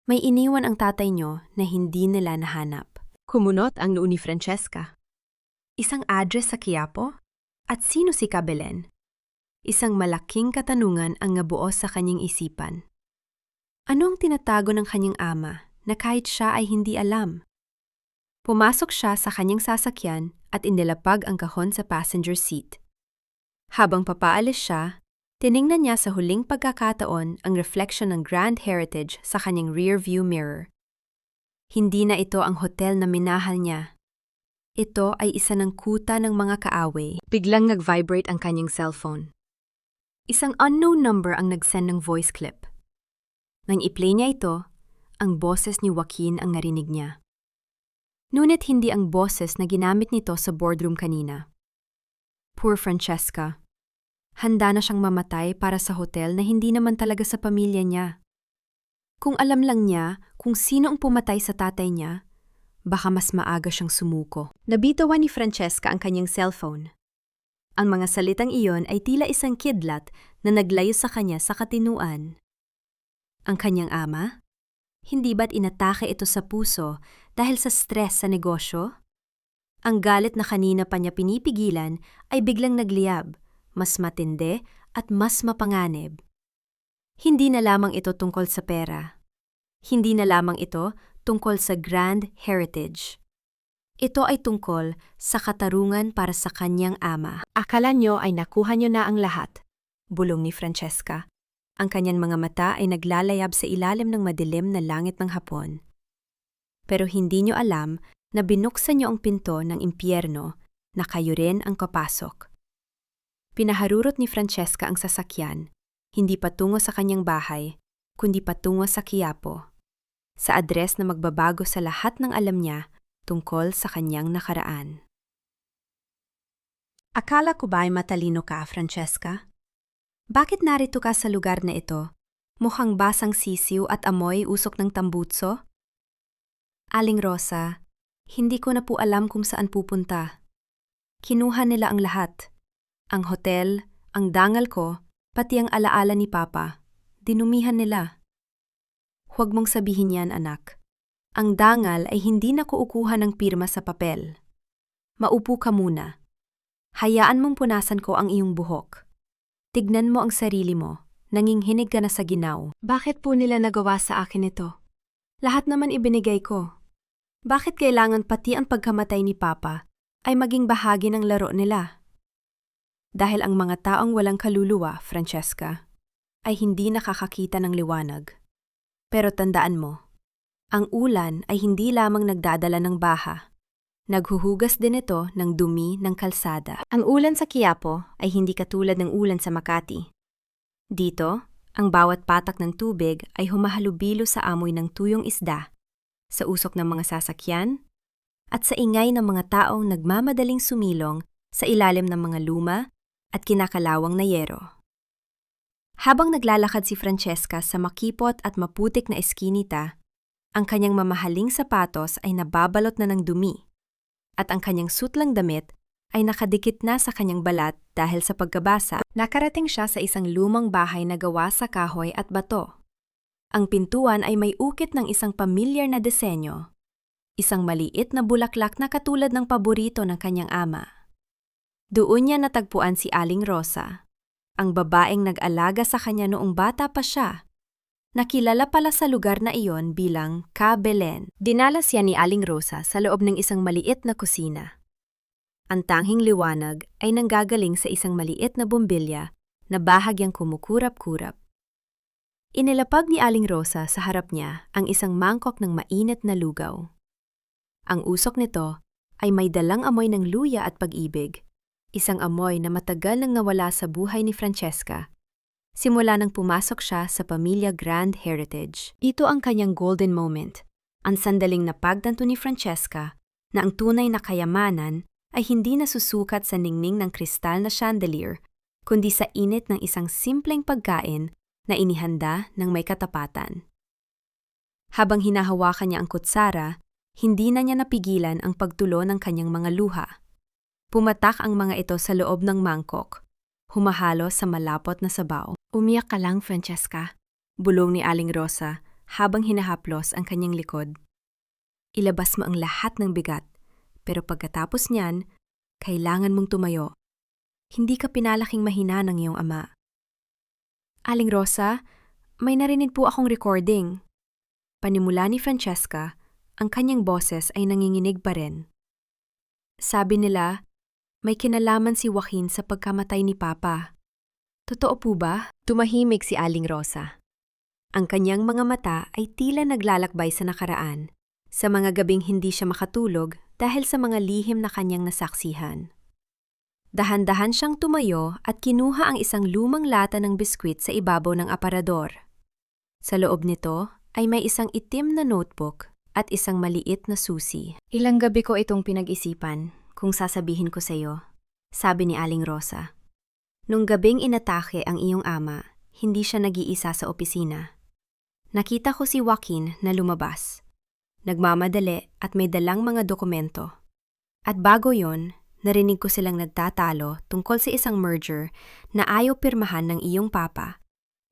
S1: May iniwan ang tatay niyo na hindi nila nahanap. Kumunot ang noo ni Francesca. Isang address sa Quiapo? At sino si Ka Belen? Isang malaking katanungan ang nabuo sa kanyang isipan. Ano ang tinatago ng kanyang ama na kahit siya ay hindi alam? Pumasok siya sa kanyang sasakyan at inilapag ang kahon sa passenger seat. Habang papaalis siya, tiningnan niya sa huling pagkakataon ang reflection ng Grand Heritage sa kanyang rear-view mirror. Hindi na ito ang hotel na minahal niya. Ito ay isa ng kuta ng mga kaaway. Biglang nag-vibrate ang kanyang cellphone. Isang unknown number ang nag-send ng voice clip. Nang i-play niya ito, ang boses ni Joaquin ang narinig niya. Ngunit hindi ang boses na ginamit nito sa boardroom kanina. Poor Francesca. Handa na siyang mamatay para sa hotel na hindi naman talaga sa pamilya niya. Kung alam lang niya kung sino ang pumatay sa tatay niya, baka mas maaga siyang sumuko. Nabitawan ni Francesca ang kanyang cellphone. Ang mga salitang iyon ay tila isang kidlat na naglayo sa kanya sa katinuan. Ang kanyang ama? Hindi ba't inatake ito sa puso dahil sa stress sa negosyo? Ang galit na kanina pa niya pinipigilan ay biglang nagliyab, mas matindi at mas mapanganib. Hindi na lamang ito tungkol sa pera. Hindi na lamang ito tungkol sa Grand Heritage. Ito ay tungkol sa katarungan para sa kanyang ama. Akala niyo ay nakuha niyo na ang lahat, bulong ni Francesca. Ang kanyang mga mata ay naglalayab sa ilalim ng madilim na langit ng hapon. Pero hindi niyo alam na binuksan niyo ang pinto ng impyerno na kayo rin ang kapasok. Pinaharurot ni Francesca ang sasakyan, hindi patungo sa kanyang bahay, kundi patungo sa Quiapo, sa address na magbabago sa lahat ng alam niya tungkol sa kanyang nakaraan. Akala ko ba ay matalino ka, Francesca? Bakit narito ka sa lugar na ito? Mukhang basang sisiw at amoy usok ng tambutso? Aling Rosa, hindi ko na po alam kung saan pupunta. Kinuha nila ang lahat. Ang hotel, ang dangal ko, pati ang alaala ni Papa. Dinumihan nila. Huwag mong sabihin yan, anak. Ang dangal ay hindi na kuukuha ng pirma sa papel. Maupo ka muna. Hayaan mong punasan ko ang iyong buhok. Tignan mo ang sarili mo. Nanginghinig ka na sa ginaw. Bakit po nila nagawa sa akin ito? Lahat naman ibinigay ko. Bakit kailangan pati ang pagkamatay ni Papa ay maging bahagi ng laro nila? Dahil ang mga taong walang kaluluwa, Francesca, ay hindi nakakakita ng liwanag. Pero tandaan mo, ang ulan ay hindi lamang nagdadala ng baha. Naghuhugas din ito ng dumi ng kalsada. Ang ulan sa Quiapo ay hindi katulad ng ulan sa Makati. Dito, ang bawat patak ng tubig ay humahalubilo sa amoy ng tuyong isda, sa usok ng mga sasakyan, at sa ingay ng mga taong nagmamadaling sumilong sa ilalim ng mga luma at kinakalawang na yero. Habang naglalakad si Francesca sa makipot at maputik na eskinita, ang kanyang mamahaling sapatos ay nababalot na ng dumi, at ang kanyang sutlang damit ay nakadikit na sa kanyang balat dahil sa pagkabasa. Nakarating siya sa isang lumang bahay na gawa sa kahoy at bato. Ang pintuan ay may ukit ng isang pamilyar na disenyo, isang maliit na bulaklak na katulad ng paborito ng kanyang ama. Doon niya natagpuan si Aling Rosa, ang babaeng nag-alaga sa kanya noong bata pa siya. Nakilala pala sa lugar na iyon bilang Ka Belen. Dinala siya ni Aling Rosa sa loob ng isang maliit na kusina. Ang tanging liwanag ay nanggagaling sa isang maliit na bumbilya na bahagyang kumukurap-kurap. Inilapag ni Aling Rosa sa harap niya ang isang mangkok ng mainit na lugaw. Ang usok nito ay may dalang amoy ng luya at pag-ibig, isang amoy na matagal nang nawala sa buhay ni Francesca. Simula nang pumasok siya sa pamilya Grand Heritage. Ito ang kanyang golden moment, ang sandaling napagtanto ni Francesca na ang tunay na kayamanan ay hindi nasusukat sa ningning ng kristal na chandelier, kundi sa init ng isang simpleng pagkain na inihanda ng may katapatan. Habang hinahawakan niya ang kutsara, hindi na niya napigilan ang pagtulo ng kanyang mga luha. Pumatak ang mga ito sa loob ng mangkok, humahalo sa malapot na sabaw. Umiyak ka lang, Francesca, bulong ni Aling Rosa habang hinahaplos ang kanyang likod. Ilabas mo ang lahat ng bigat, pero pagkatapos niyan, kailangan mong tumayo. Hindi ka pinalaking mahina ng iyong ama. Aling Rosa, may narinig po akong recording. Panimula ni Francesca, ang kanyang boses ay nanginginig pa rin. Sabi nila, may kinalaman si Joaquin sa pagkamatay ni Papa. Totoo po ba? Tumahimik si Aling Rosa. Ang kanyang mga mata ay tila naglalakbay sa nakaraan, sa mga gabing hindi siya makatulog dahil sa mga lihim na kanyang nasaksihan. Dahan-dahan siyang tumayo at kinuha ang isang lumang lata ng biskwit sa ibabaw ng aparador. Sa loob nito ay may isang itim na notebook at isang maliit na susi. Ilang gabi ko itong pinag-isipan kung sasabihin ko sa iyo, sabi ni Aling Rosa. Nung gabing inatake ang iyong ama, hindi siya nag-iisa sa opisina. Nakita ko si Joaquin na lumabas. Nagmamadali at may dalang mga dokumento. At bago yon, narinig ko silang nagtatalo tungkol sa isang merger na ayaw pirmahan ng iyong papa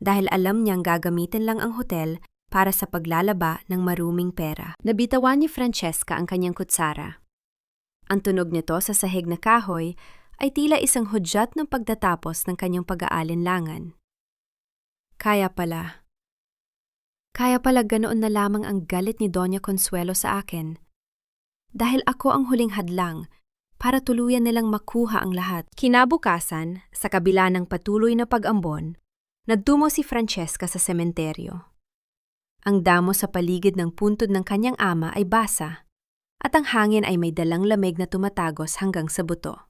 S1: dahil alam niyang gagamitin lang ang hotel para sa paglalaba ng maruming pera. Nabitawan ni Francesca ang kanyang kutsara. Ang tunog nito sa sahig na kahoy ay tila isang hudyat ng pagtatapos ng kanyang pag-aalinlangan. Kaya pala ganoon na lamang ang galit ni Doña Consuelo sa akin. Dahil ako ang huling hadlang para tuluyan nilang makuha ang lahat. Kinabukasan, sa kabila ng patuloy na pag-ambon, nagtungo si Francesca sa sementeryo. Ang damo sa paligid ng puntod ng kanyang ama ay basa, at ang hangin ay may dalang lamig na tumatagos hanggang sa buto.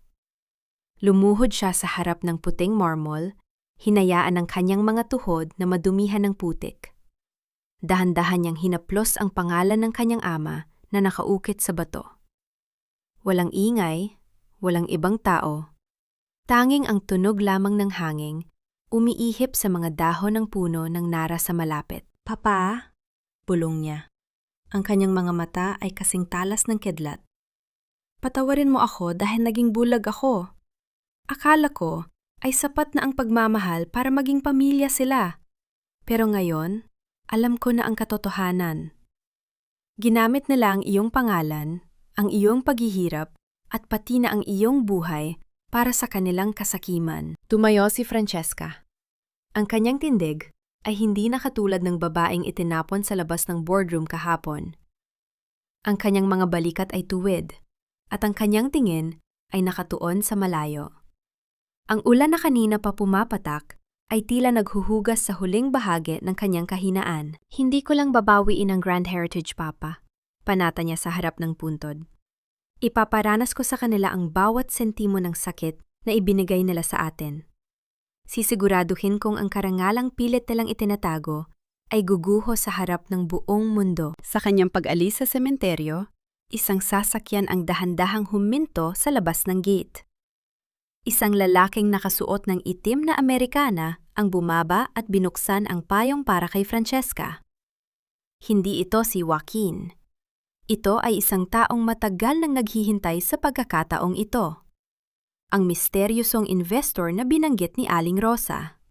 S1: Lumuhod siya sa harap ng puting marmol, hinayaan ang kanyang mga tuhod na madumihan ng putik. Dahan-dahan niyang hinaplos ang pangalan ng kanyang ama na nakaukit sa bato. Walang ingay, walang ibang tao. Tanging ang tunog lamang ng hangin, umiihip sa mga dahon ng puno ng nara sa malapit. Papa, bulong niya. Ang kanyang mga mata ay kasing talas ng kidlat. Patawarin mo ako dahil naging bulag ako. Akala ko ay sapat na ang pagmamahal para maging pamilya sila. Pero ngayon, alam ko na ang katotohanan. Ginamit nila ang iyong pangalan, ang iyong paghihirap, at pati na ang iyong buhay para sa kanilang kasakiman. Tumayo si Francesca. Ang kanyang tindig ay hindi na katulad ng babaeng itinapon sa labas ng boardroom kahapon. Ang kanyang mga balikat ay tuwid, at ang kanyang tingin ay nakatuon sa malayo. Ang ulan na kanina pa pumapatak ay tila naghuhugas sa huling bahagi ng kanyang kahinaan. Hindi ko lang babawiin ang Grand Heritage, Papa, panata niya sa harap ng puntod. Ipaparanas ko sa kanila ang bawat sentimo ng sakit na ibinigay nila sa atin. Sisiguraduhin kong ang karangalang pilit nilang itinatago ay guguho sa harap ng buong mundo. Sa kanyang pag-alis sa sementeryo, isang sasakyan ang dahan-dahang huminto sa labas ng gate. Isang lalaking nakasuot ng itim na Amerikana ang bumaba at binuksan ang payong para kay Francesca. Hindi ito si Joaquin. Ito ay isang taong matagal nang naghihintay sa pagkakataong ito. Ang misteryosong investor na binanggit ni Aling Rosa.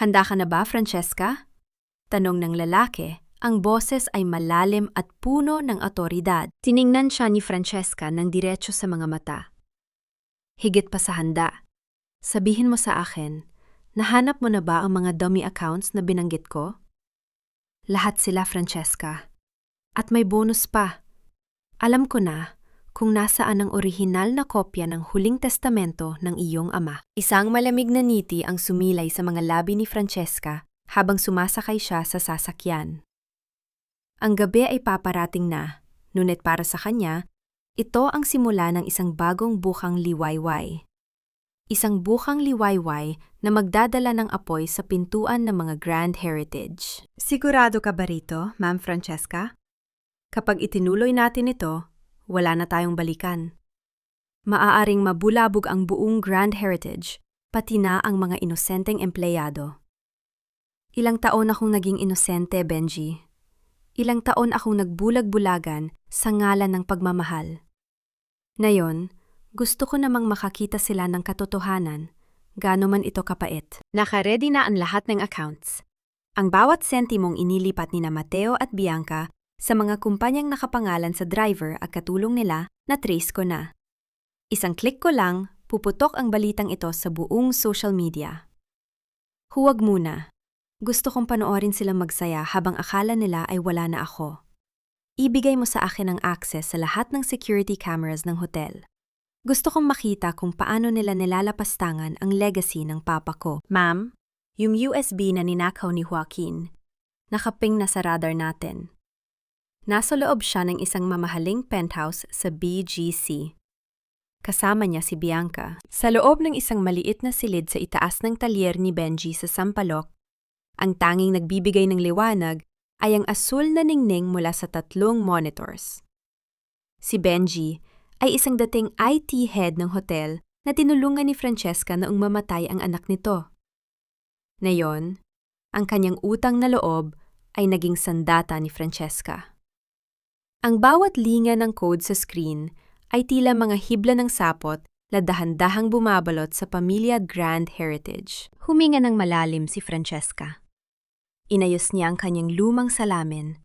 S1: Handa ka na ba, Francesca? Tanong ng lalaki. Ang boses ay malalim at puno ng otoridad. Tiningnan siya ni Francesca ng diretso sa mga mata. Higit pa sa handa. Sabihin mo sa akin, nahanap mo na ba ang mga dummy accounts na binanggit ko? Lahat sila, Francesca. At may bonus pa. Alam ko na kung nasaan ang orihinal na kopya ng huling testamento ng iyong ama. Isang malamig na ngiti ang sumilay sa mga labi ni Francesca habang sumasakay siya sa sasakyan. Ang gabi ay paparating na, ngunit para sa kanya, ito ang simula ng isang bagong bukang liwayway. Isang bukang liwayway na magdadala ng apoy sa pintuan ng mga Grand Heritage. Sigurado ka ba rito, Ma'am Francesca? Kapag itinuloy natin ito, wala na tayong balikan. Maaaring mabulabog ang buong Grand Heritage, pati na ang mga inosenteng empleyado. Ilang taon akong naging inosente, Benji. Ilang taon akong nagbulag-bulagan sa ngalan ng pagmamahal. Ngayon, gusto ko namang makakita sila ng katotohanan, gaano man ito kapait. Naka-ready na ang lahat ng accounts. Ang bawat sentimong inilipat ni na Mateo at Bianca sa mga kumpanyang nakapangalan sa driver at katulong nila na trace ko na. Isang click ko lang, puputok ang balitang ito sa buong social media. Huwag muna. Gusto kong panoorin silang magsaya habang akala nila ay wala na ako. Ibigay mo sa akin ang access sa lahat ng security cameras ng hotel. Gusto kong makita kung paano nila nilalapastangan ang legacy ng papa ko. Ma'am, yung USB na ninakaw ni Joaquin, nakaping na sa radar natin. Nasa loob siya ng isang mamahaling penthouse sa BGC. Kasama niya si Bianca. Sa loob ng isang maliit na silid sa itaas ng talyer ni Benji sa Sampaloc, ang tanging nagbibigay ng liwanag ay ang asul na ningning mula sa 3 monitors. Si Benji ay isang dating IT head ng hotel na tinulungan ni Francesca noong mamatay ang anak nito. Ngayon, ang kanyang utang na loob ay naging sandata ni Francesca. Ang bawat linya ng code sa screen ay tila mga hibla ng sapot na dahan-dahang bumabalot sa pamilya Grand Heritage. Huminga ng malalim si Francesca. Inayos niya ang kanyang lumang salamin,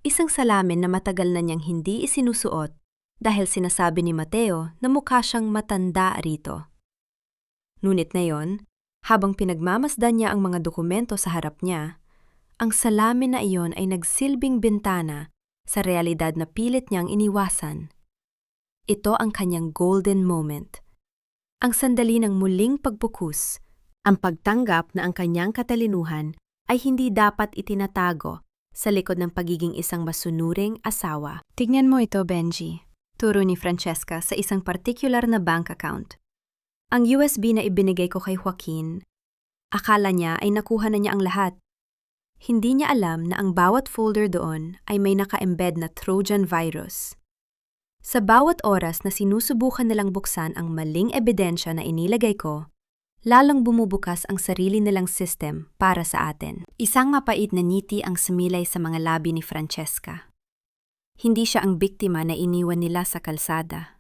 S1: isang salamin na matagal na niyang hindi isinusuot dahil sinasabi ni Mateo na mukha siyang matanda rito. Ngunit ngayon, habang pinagmamasdan niya ang mga dokumento sa harap niya, ang salamin na iyon ay nagsilbing bintana sa realidad na pilit niyang iniwasan. Ito ang kanyang golden moment. Ang sandali ng muling pagbukus, ang pagtanggap na ang kanyang katalinuhan ay hindi dapat itinatago sa likod ng pagiging isang masunuring asawa. Tignan mo ito, Benji. Turo ni Francesca sa isang particular na bank account. Ang USB na ibinigay ko kay Joaquin, akala niya ay nakuha na niya ang lahat. Hindi niya alam na ang bawat folder doon ay may naka-embed na Trojan virus. Sa bawat oras na sinusubukan nilang buksan ang maling ebidensya na inilagay ko, lalong bumubukas ang sarili nilang system para sa atin. Isang mapait na ngiti ang sumilay sa mga labi ni Francesca. Hindi siya ang biktima na iniwan nila sa kalsada.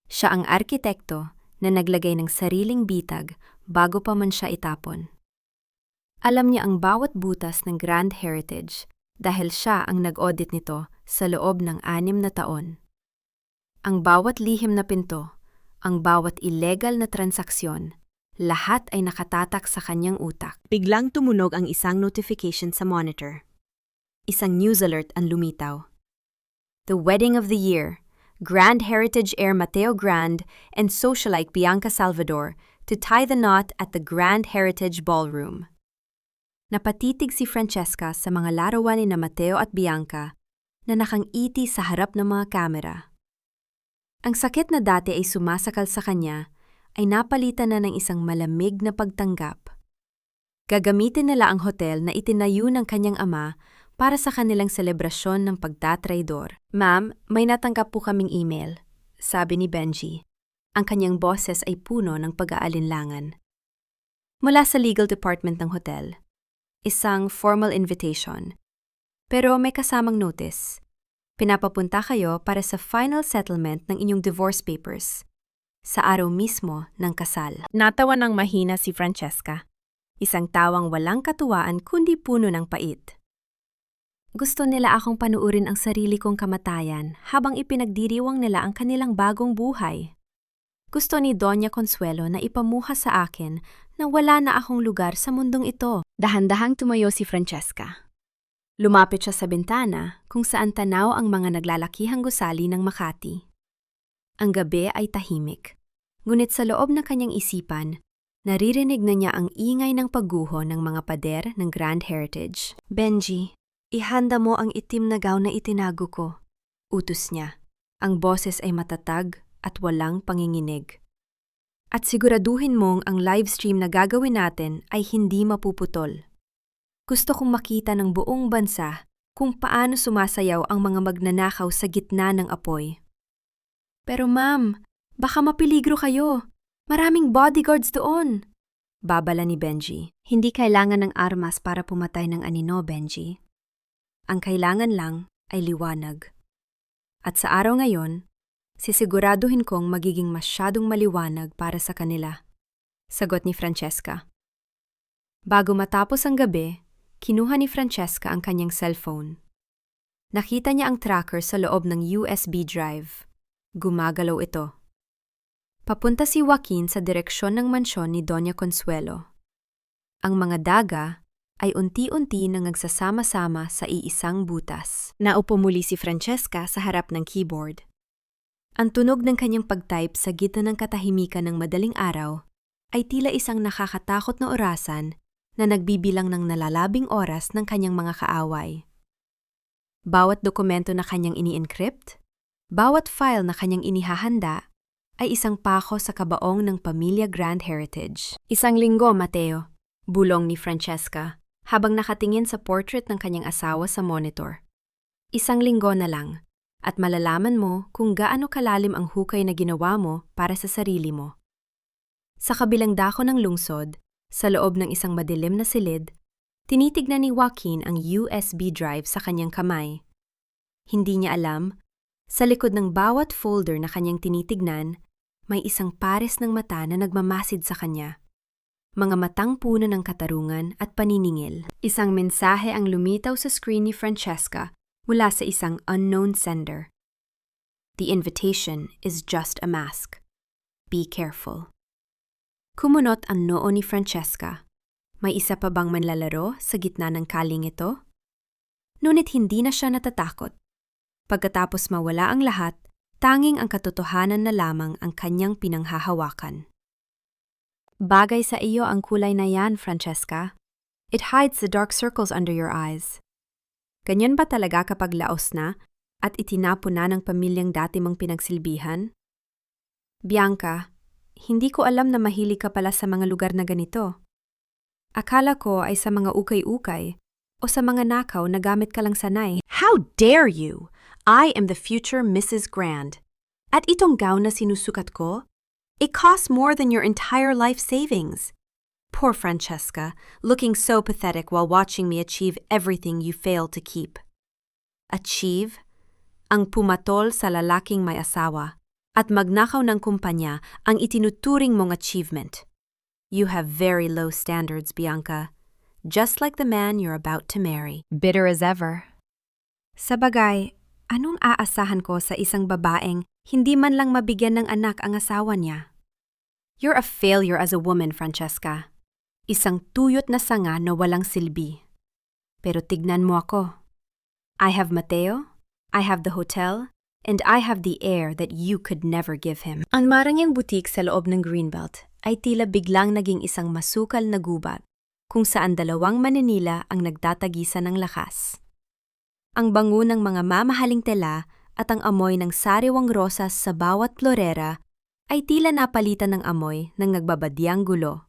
S1: Siya ang arkitekto na naglagay ng sariling bitag bago pa man siya itapon. Alam niya ang bawat butas ng Grand Heritage dahil siya ang nag-audit nito sa loob ng 6 na taon. Ang bawat lihim na pinto, ang bawat illegal na transaksyon, Lahat ay nakatatak sa kanyang utak.
S2: Biglang tumunog ang isang notification sa monitor.
S1: Isang news alert ang lumitaw. The wedding of the year, Grand Heritage heir Mateo Grand and socialite Bianca Salvador to tie the knot at the Grand Heritage Ballroom. Napatitig si Francesca sa mga larawan ni na Mateo at Bianca na nakangiti sa harap ng mga kamera. Ang sakit na dati ay sumasakal sa kanya ay napalitan na ng isang malamig na pagtanggap. Gagamitin nila ang hotel na itinayo ng kanyang ama para sa kanilang selebrasyon ng pagtatraidor. Ma'am, may natanggap po kaming email, sabi ni Benji. Ang kanyang boses ay puno ng pag-aalinlangan. Mula sa legal department ng hotel, isang formal invitation. Pero may kasamang notice. Pinapapunta kayo para sa final settlement ng inyong divorce papers sa araw mismo ng kasal.
S2: Natawa ng mahina si Francesca. Isang tawang walang katuwaan kundi puno ng pait.
S1: Gusto nila akong panuurin ang sarili kong kamatayan habang ipinagdiriwang nila ang kanilang bagong buhay. Gusto ni Doña Consuelo na ipamuha sa akin na wala na akong lugar sa mundong ito.
S2: Dahan-dahang tumayo si Francesca.
S1: Lumapit siya sa bintana kung saan tanaw ang mga naglalakihang gusali ng Makati. Ang gabi ay tahimik, ngunit sa loob ng kanyang isipan, naririnig na niya ang ingay ng pagguho ng mga pader ng Grand Heritage. Benji, ihanda mo ang itim na gown na itinago ko, utos niya. Ang boses ay matatag at walang panginginig. At siguraduhin mong ang livestream na gagawin natin ay hindi mapuputol. Gusto kong makita ng buong bansa kung paano sumasayaw ang mga magnanakaw sa gitna ng apoy. Pero ma'am, baka mapiligro kayo. Maraming bodyguards doon. Babala ni Benji. Hindi kailangan ng armas para pumatay ng anino, Benji. Ang kailangan lang ay liwanag. At sa araw ngayon, sisiguraduhin kong magiging masyadong maliwanag para sa kanila. Sagot ni Francesca. Bago matapos ang gabi, kinuha ni Francesca ang kanyang cellphone. Nakita niya ang tracker sa loob ng USB drive. Gumagalaw ito. Papunta si Joaquin sa direksyon ng mansyon ni Doña Consuelo. Ang mga daga ay unti-unti nang nagsasama-sama sa iisang butas.
S2: Naupo muli si Francesca sa harap ng keyboard.
S1: Ang tunog ng kanyang pagtype sa gitna ng katahimikan ng madaling araw ay tila isang nakakatakot na orasan na nagbibilang ng nalalabing oras ng kanyang mga kaaway. Bawat dokumento na kanyang ini-encrypt, bawat file na kanyang inihahanda ay isang pako sa kabaong ng pamilya Grand Heritage. Isang linggo, Mateo, bulong ni Francesca habang nakatingin sa portrait ng kanyang asawa sa monitor. Isang linggo na lang at malalaman mo kung gaano kalalim ang hukay na ginawa mo para sa sarili mo. Sa kabilang dako ng lungsod, sa loob ng isang madilim na silid, tinitignan ni Joaquin ang USB drive sa kanyang kamay. Hindi niya alam, sa likod ng bawat folder na kanyang tinitignan, may isang pares ng mata na nagmamasid sa kanya. Mga matang puno ng katarungan at paniningil. Isang mensahe ang lumitaw sa screen ni Francesca mula sa isang unknown sender. The invitation is just a mask. Be careful. Kumunot ang noo ni Francesca. May isa pa bang manlalaro sa gitna ng kaling ito? Ngunit hindi na siya natatakot. Pagkatapos mawala ang lahat, tanging ang katotohanan na lamang ang kanyang pinanghahawakan. Bagay sa iyo ang kulay na yan, Francesca. It hides the dark circles under your eyes. Ganyan ba talaga kapag laos na at itinapo na ng pamilyang dati mong pinagsilbihan? Bianca, hindi ko alam na mahilig ka pala sa mga lugar na ganito. Akala ko ay sa mga ukay-ukay o sa mga nakaw na gamit ka lang sanay.
S2: How dare you? I am the future Mrs. Grand. At itong gown na sinusukat ko, it costs more than your entire life savings. Poor Francesca, looking so pathetic while watching me achieve everything you failed to keep. Achieve? Ang pumatol sa lalaking may asawa at magnakaw ng kumpanya ang itinuturing mong achievement. You have very low standards, Bianca. Just like the man you're about to marry.
S1: Bitter as ever. Sa bagay, anong aasahan ko sa isang babaeng hindi man lang mabigyan ng anak ang asawa niya? You're a failure as a woman, Francesca. Isang tuyot na sanga na walang silbi. Pero tignan mo ako. I have Mateo, I have the hotel, and I have the air that you could never give him. Ang marangyang butik sa loob ng Greenbelt ay tila biglang naging isang masukal na gubat kung saan dalawang maninila ang nagtatagisa ng lakas. Ang bango ng mga mamahaling tela at ang amoy ng sariwang rosas sa bawat florera ay tila napalitan ng amoy ng nagbabadyang gulo.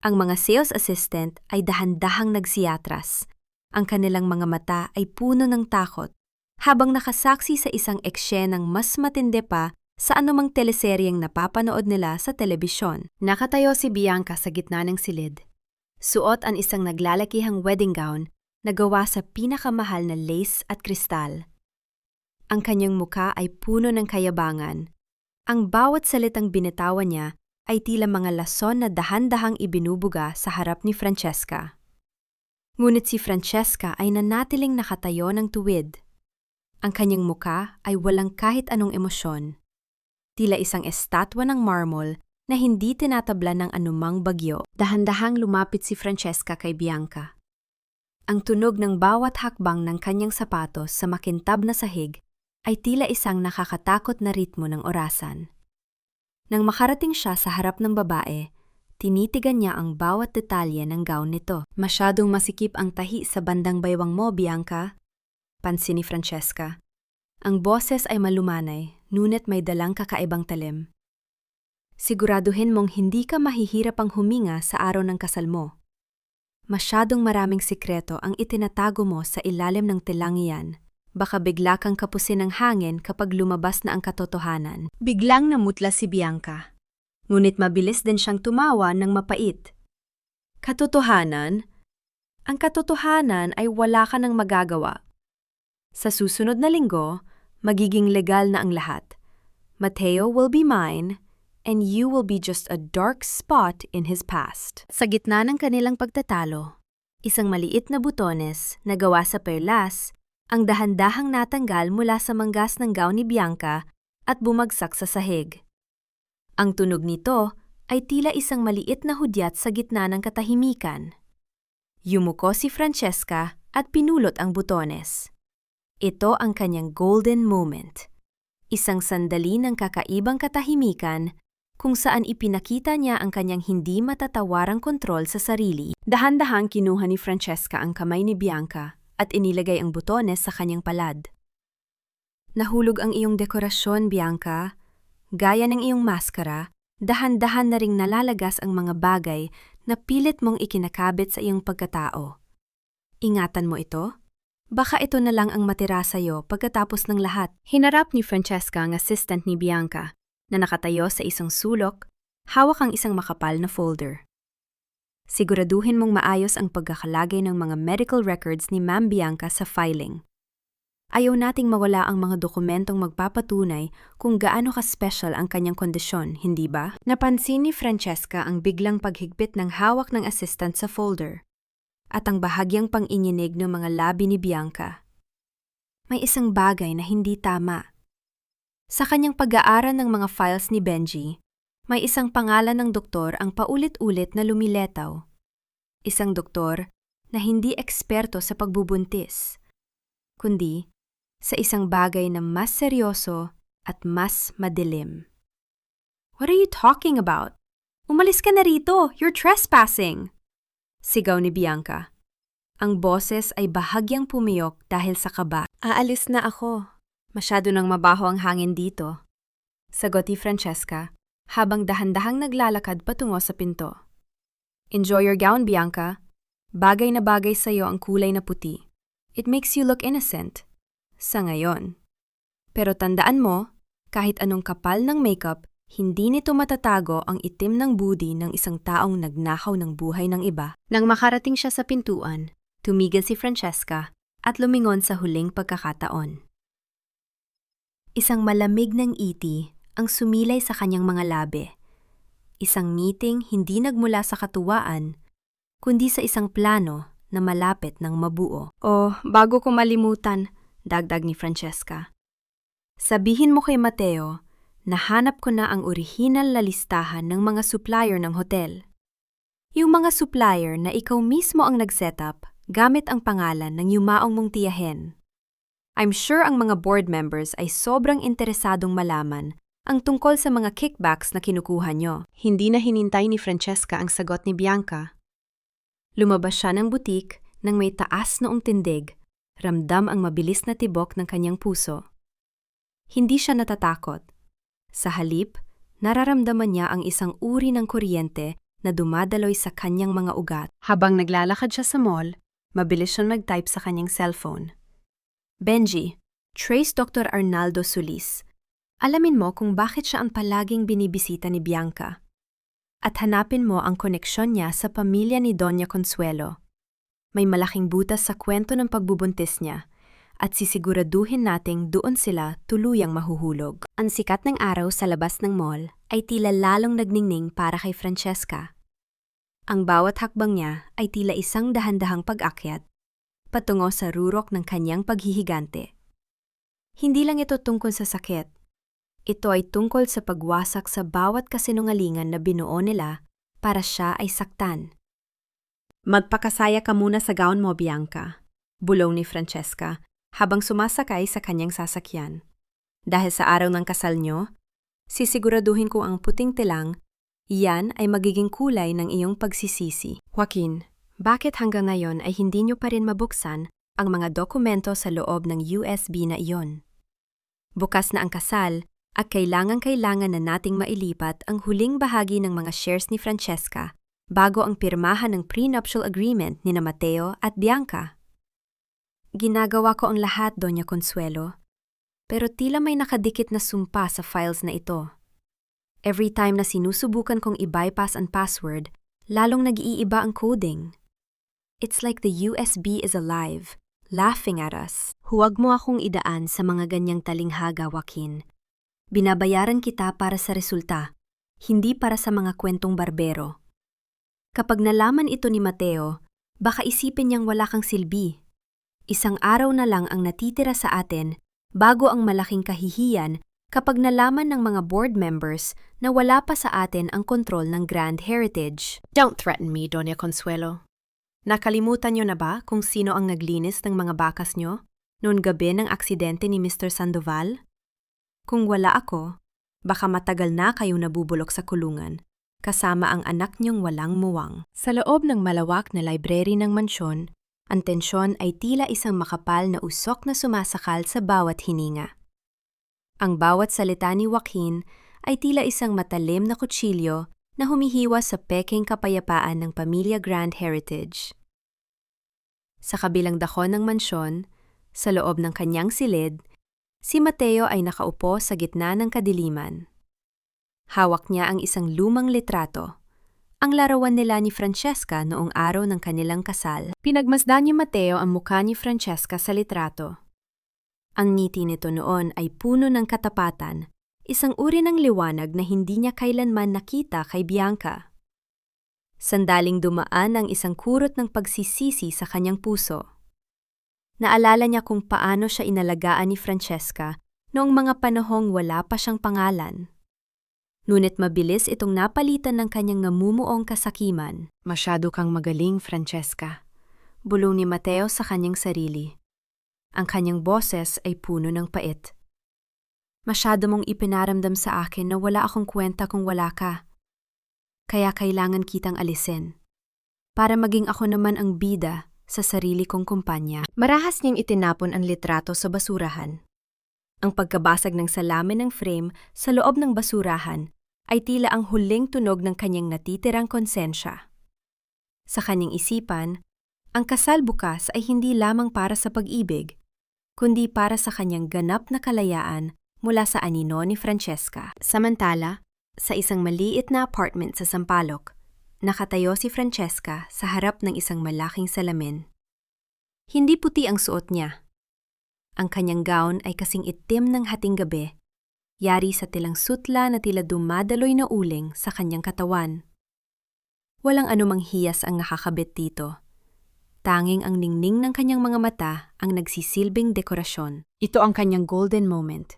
S1: Ang mga sales assistant ay dahan-dahang nagsiyatras. Ang kanilang mga mata ay puno ng takot habang nakasaksi sa isang eksenang mas matindi pa sa anumang teleseryeng napapanood nila sa telebisyon. Nakatayo si Bianca sa gitna ng silid. Suot ang isang naglalakihang wedding gown na gawa sa pinakamahal na lace at kristal. Ang kanyang muka ay puno ng kayabangan. Ang bawat salitang binitawan niya ay tila mga lason na dahan-dahang ibinubuga sa harap ni Francesca. Ngunit si Francesca ay nanatiling nakatayo ng tuwid. Ang kanyang muka ay walang kahit anong emosyon. Tila isang estatwa ng marmol na hindi tinatablan ng anumang bagyo. Dahan-dahang lumapit si Francesca kay Bianca. Ang tunog ng bawat hakbang ng kanyang sapatos sa makintab na sahig ay tila isang nakakatakot na ritmo ng orasan. Nang makarating siya sa harap ng babae, tinitigan niya ang bawat detalye ng gown nito. Masyadong masikip ang tahi sa bandang baywang mo, Bianca. Pansin ni Francesca. Ang boses ay malumanay, ngunit may dalang kakaibang talim. Siguraduhin mong hindi ka mahihirap ang huminga sa araw ng kasal mo. Masyadong maraming sikreto ang itinatago mo sa ilalim ng telang iyan. Baka bigla kang kapusin ng hangin kapag lumabas na ang katotohanan. Biglang namutla si Bianca. Ngunit mabilis din siyang tumawa ng mapait. Katotohanan? Ang katotohanan ay wala ka nang magagawa. Sa susunod na linggo, magiging legal na ang lahat. Mateo will be mine, and you will be just a dark spot in his past. Sa gitna ng kanilang pagtatalo, isang maliit na butones na gawa sa perlas ang dahan-dahang natanggal mula sa manggas ng gown ni Bianca at bumagsak sa sahig. Ang tunog nito ay tila isang maliit na hudyat sa gitna ng katahimikan. Yumuko si Francesca at pinulot ang butones. Ito ang kanyang golden moment. Isang sandali ng kakaibang katahimikan kung saan ipinakita niya ang kanyang hindi matatawarang kontrol sa sarili. Dahan-dahang kinuha ni Francesca ang kamay ni Bianca at inilagay ang butones sa kanyang palad. Nahulog ang iyong dekorasyon, Bianca. Gaya ng iyong maskara, dahan-dahan na ring nalalagas ang mga bagay na pilit mong ikinakabit sa iyong pagkatao. Ingatan mo ito? Baka ito na lang ang matira sa'yo pagkatapos ng lahat. Hinarap ni Francesca ang assistant ni Bianca na nakatayo sa isang sulok, hawak ang isang makapal na folder. Siguraduhin mong maayos ang pagkakalagay ng mga medical records ni Ma'am Bianca sa filing. Ayaw nating mawala ang mga dokumentong magpapatunay kung gaano ka-special ang kanyang kondisyon, hindi ba? Napansin ni Francesca ang biglang paghigpit ng hawak ng assistant sa folder at ang bahagyang pang-inyinig ng mga labi ni Bianca. May isang bagay na hindi tama. Sa kanyang pag-aaral ng mga files ni Benji, may isang pangalan ng doktor ang paulit-ulit na lumiletaw. Isang doktor na hindi eksperto sa pagbubuntis, kundi sa isang bagay na mas seryoso at mas madilim. What are you talking about? Umalis ka na rito! You're trespassing! Sigaw ni Bianca. Ang boses ay bahagyang pumiyok dahil sa kaba. Aalis na ako. Masyado nang mabaho ang hangin dito. Sagot ni Francesca habang dahan-dahang naglalakad patungo sa pinto. Enjoy your gown, Bianca. Bagay na bagay sa'yo ang kulay na puti. It makes you look innocent. Sa ngayon. Pero tandaan mo, kahit anong kapal ng makeup, hindi nito matatago ang itim ng budi ng isang taong nagnakaw ng buhay ng iba. Nang makarating siya sa pintuan, tumigil si Francesca at lumingon sa huling pagkakataon. Isang malamig ng iti ang sumilay sa kanyang mga labi. Isang ngiting hindi nagmula sa katuwaan, kundi sa isang plano na malapit ng mabuo. Oh, bago ko malimutan, dagdag ni Francesca. Sabihin mo kay Mateo nahanap ko na ang orihinal na listahan ng mga supplier ng hotel. Yung mga supplier na ikaw mismo ang nag-setup gamit ang pangalan ng yumaong mong tiyahin. I'm sure ang mga board members ay sobrang interesadong malaman ang tungkol sa mga kickbacks na kinukuha nyo.
S2: Hindi na hinintay ni Francesca ang sagot ni Bianca.
S1: Lumabas siya ng butik nang may taas noong tindig, ramdam ang mabilis na tibok ng kanyang puso. Hindi siya natatakot. Sa halip, nararamdaman niya ang isang uri ng kuryente na dumadaloy sa kanyang mga ugat.
S2: Habang naglalakad siya sa mall, mabilis siyang nag-type sa kanyang cellphone.
S1: Benji, trace Dr. Arnaldo Solis. Alamin mo kung bakit siya ang palaging binibisita ni Bianca. At hanapin mo ang koneksyon niya sa pamilya ni Doña Consuelo. May malaking butas sa kwento ng pagbubuntis niya at sisiguraduhin nating doon sila tuluyang mahuhulog. Ang sikat ng araw sa labas ng mall ay tila lalong nagningning para kay Francesca. Ang bawat hakbang niya ay tila isang dahan-dahang pag-akyat patungo sa rurok ng kanyang paghihigante. Hindi lang ito tungkol sa sakit. Ito ay tungkol sa pagwasak sa bawat kasinungalingan na binuo nila para siya ay saktan.
S2: Magpakasaya ka muna sa gown mo, Bianca, bulong ni Francesca habang sumasakay sa kanyang sasakyan. Dahil sa araw ng kasal nyo, sisiguraduhin ko ang puting tilang, iyan ay magiging kulay ng iyong pagsisisi.
S1: Joaquin, bakit hanggang ngayon ay hindi nyo pa rin mabuksan ang mga dokumento sa loob ng USB na iyon? Bukas na ang kasal at kailangan na nating mailipat ang huling bahagi ng mga shares ni Francesca bago ang pirmahan ng prenuptial agreement ni Mateo at Bianca. Ginagawa ko ang lahat, Doña Consuelo, pero tila may nakadikit na sumpa sa files na ito. Every time na sinusubukan kong i-bypass ang password, lalong nag-iiba ang coding. It's like the USB is alive, laughing at us. Huwag mo akong idaan sa mga ganyang talinghaga, Joaquin. Binabayaran kita para sa resulta, hindi para sa mga kwentong barbero. Kapag nalaman ito ni Mateo, baka isipin niyang wala kang silbi. Isang araw na lang ang natitira sa atin bago ang malaking kahihiyan kapag nalaman ng mga board members na wala pa sa atin ang kontrol ng Grand Heritage.
S2: Don't threaten me, Doña Consuelo. Nakalimutan niyo na ba kung sino ang naglinis ng mga bakas niyo noon gabi ng aksidente ni Mr. Sandoval? Kung wala ako, baka matagal na kayong nabubulok sa kulungan, kasama ang anak niyong walang muwang.
S1: Sa loob ng malawak na library ng mansyon, ang tensyon ay tila isang makapal na usok na sumasakal sa bawat hininga. Ang bawat salita ni Joaquin ay tila isang matalim na kutsilyo na humihiwa sa peking kapayapaan ng pamilya Grand Heritage. Sa kabilang dako ng mansyon, sa loob ng kanyang silid, si Mateo ay nakaupo sa gitna ng kadiliman. Hawak niya ang isang lumang litrato, ang larawan nila ni Francesca noong araw ng kanilang kasal. Pinagmasdan ni Mateo ang mukha ni Francesca sa litrato. Ang ngiti nito noon ay puno ng katapatan, isang uri ng liwanag na hindi niya kailanman nakita kay Bianca. Sandaling dumaan ang isang kurot ng pagsisisi sa kanyang puso. Naalala niya kung paano siya inalagaan ni Francesca noong mga panahong wala pa siyang pangalan. Ngunit mabilis itong napalitan ng kanyang namumuong kasakiman. Masyado kang magaling, Francesca. Bulong ni Mateo sa kanyang sarili. Ang kanyang boses ay puno ng pait. Masyado mong ipinaramdam sa akin na wala akong kwenta kung wala ka. Kaya kailangan kitang alisin. Para maging ako naman ang bida sa sarili kong kumpanya. Marahas niyang itinapon ang litrato sa basurahan. Ang pagkabasag ng salamin ng frame sa loob ng basurahan ay tila ang huling tunog ng kanyang natitirang konsensya. Sa kanyang isipan, ang kasal bukas ay hindi lamang para sa pag-ibig, kundi para sa kanyang ganap na kalayaan mula sa anino ni Francesca. Samantala, sa isang maliit na apartment sa Sampaloc, nakatayo si Francesca sa harap ng isang malaking salamin. Hindi puti ang suot niya. Ang kanyang gown ay kasing itim ng hating gabi, yari sa tilang sutla na tila dumadaloy na uling sa kanyang katawan. Walang anumang hiyas ang nakakabit dito. Tanging ang ningning ng kanyang mga mata ang nagsisilbing dekorasyon. Ito ang kanyang golden moment.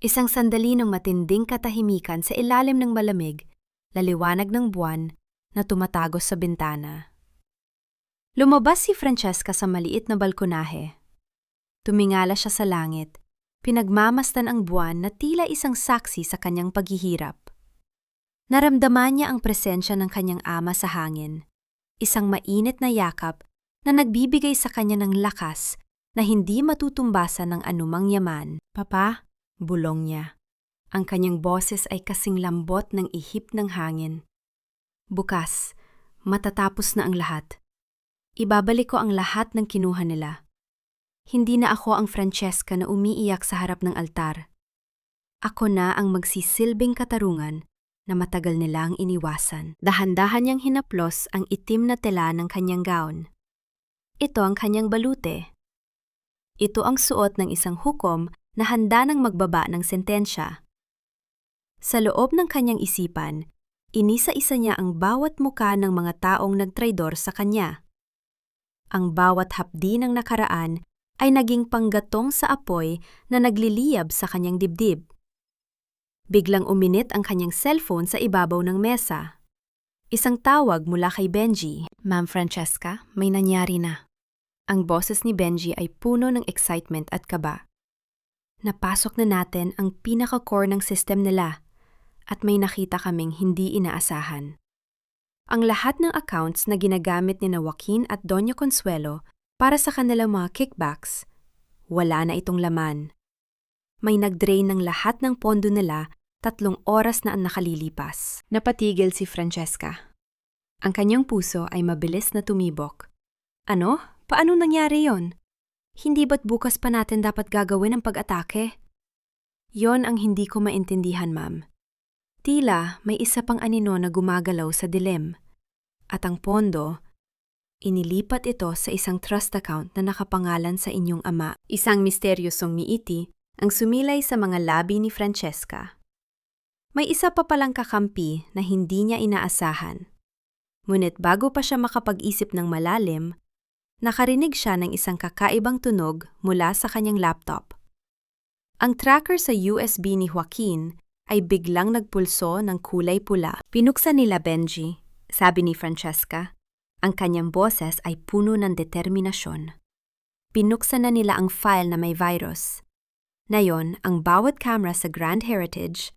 S1: Isang sandali ng matinding katahimikan sa ilalim ng malamig, laliwanag ng buwan na tumatagos sa bintana. Lumabas si Francesca sa maliit na balkonahe. Tumingala siya sa langit, pinagmamasdan ang buwan na tila isang saksi sa kanyang paghihirap. Naramdaman niya ang presensya ng kanyang ama sa hangin, isang mainit na yakap na nagbibigay sa kanya ng lakas na hindi matutumbasan ng anumang yaman. Papa, bulong niya. Ang kanyang boses ay kasing lambot ng ihip ng hangin. Bukas, matatapos na ang lahat. Ibabalik ko ang lahat ng kinuha nila. Hindi na ako ang Francesca na umiiyak sa harap ng altar. Ako na ang magsisilbing katarungan na matagal nilang iniwasan. Dahan-dahan niyang hinaplos ang itim na tela ng kanyang gown. Ito ang kanyang balute. Ito ang suot ng isang hukom na handa ng magbaba ng sentensya. Sa loob ng kanyang isipan, inisa-isa niya ang bawat muka ng mga taong nagtraidor sa kanya. Ang bawat hapdi ng nakaraan ay naging panggatong sa apoy na nagliliyab sa kanyang dibdib. Biglang uminit ang kanyang cellphone sa ibabaw ng mesa. Isang tawag mula kay Benji. Ma'am Francesca, may nangyari na. Ang boses ni Benji ay puno ng excitement at kaba. Napasok na natin ang pinaka-core ng system nila at may nakita kaming hindi inaasahan. Ang lahat ng accounts na ginagamit ni Joaquin at Doña Consuelo para sa kanilang mga kickbacks, wala na itong laman. May nag-drain ng lahat ng pondo nila 3 oras na ang nakalilipas. Napatigil si Francesca. Ang kanyang puso ay mabilis na tumibok. Ano? Paano nangyari yon? Hindi ba't bukas pa natin dapat gagawin ang pag-atake? Yon ang hindi ko maintindihan, ma'am. Tila may isa pang anino na gumagalaw sa dilim. At ang pondo, inilipat ito sa isang trust account na nakapangalan sa inyong ama. Isang misteryosong miiti ang sumilay sa mga labi ni Francesca. May isa pa palang kakampi na hindi niya inaasahan. Ngunit bago pa siya makapag-isip ng malalim, nakarinig siya ng isang kakaibang tunog mula sa kanyang laptop. Ang tracker sa USB ni Joaquin ay biglang nagpulso ng kulay pula. Pinuksan nila Benji, sabi ni Francesca. Ang kanyang boses ay puno ng determinasyon. Pinuksan na nila ang file na may virus. Ngayon, ang bawat camera sa Grand Heritage,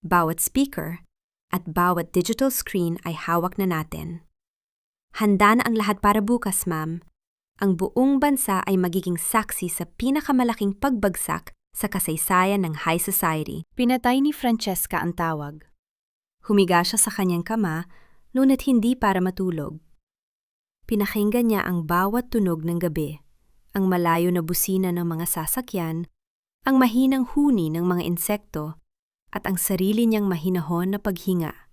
S1: bawat speaker, at bawat digital screen ay hawak na natin. Handa na ang lahat para bukas, ma'am. Ang buong bansa ay magiging saksi sa pinakamalaking pagbagsak sa kasaysayan ng high society. Pinatay ni Francesca ang tawag. Humiga siya sa kanyang kama, ngunit hindi para matulog. Pinakinggan niya ang bawat tunog ng gabi, ang malayo na busina ng mga sasakyan, ang mahinang huni ng mga insekto, at ang sarili niyang mahinahon na paghinga.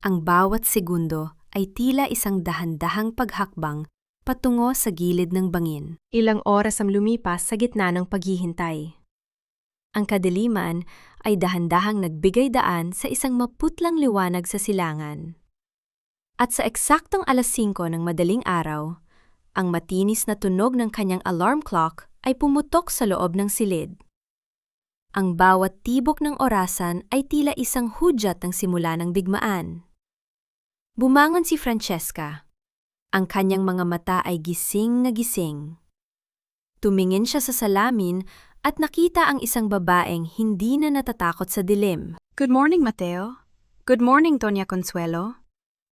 S1: Ang bawat segundo ay tila isang dahan-dahang paghakbang patungo sa gilid ng bangin. Ilang oras ang lumipas sa gitna ng paghihintay. Ang kadiliman ay dahan-dahang nagbigay daan sa isang maputlang liwanag sa silangan. At sa eksaktong 5:00 ng madaling araw, ang matinis na tunog ng kanyang alarm clock ay pumutok sa loob ng silid. Ang bawat tibok ng orasan ay tila isang hudyat ng simula ng digmaan. Bumangon si Francesca. Ang kanyang mga mata ay gising na gising. Tumingin siya sa salamin at nakita ang isang babaeng hindi na natatakot sa dilim. Good morning, Mateo. Good morning, Doña Consuelo.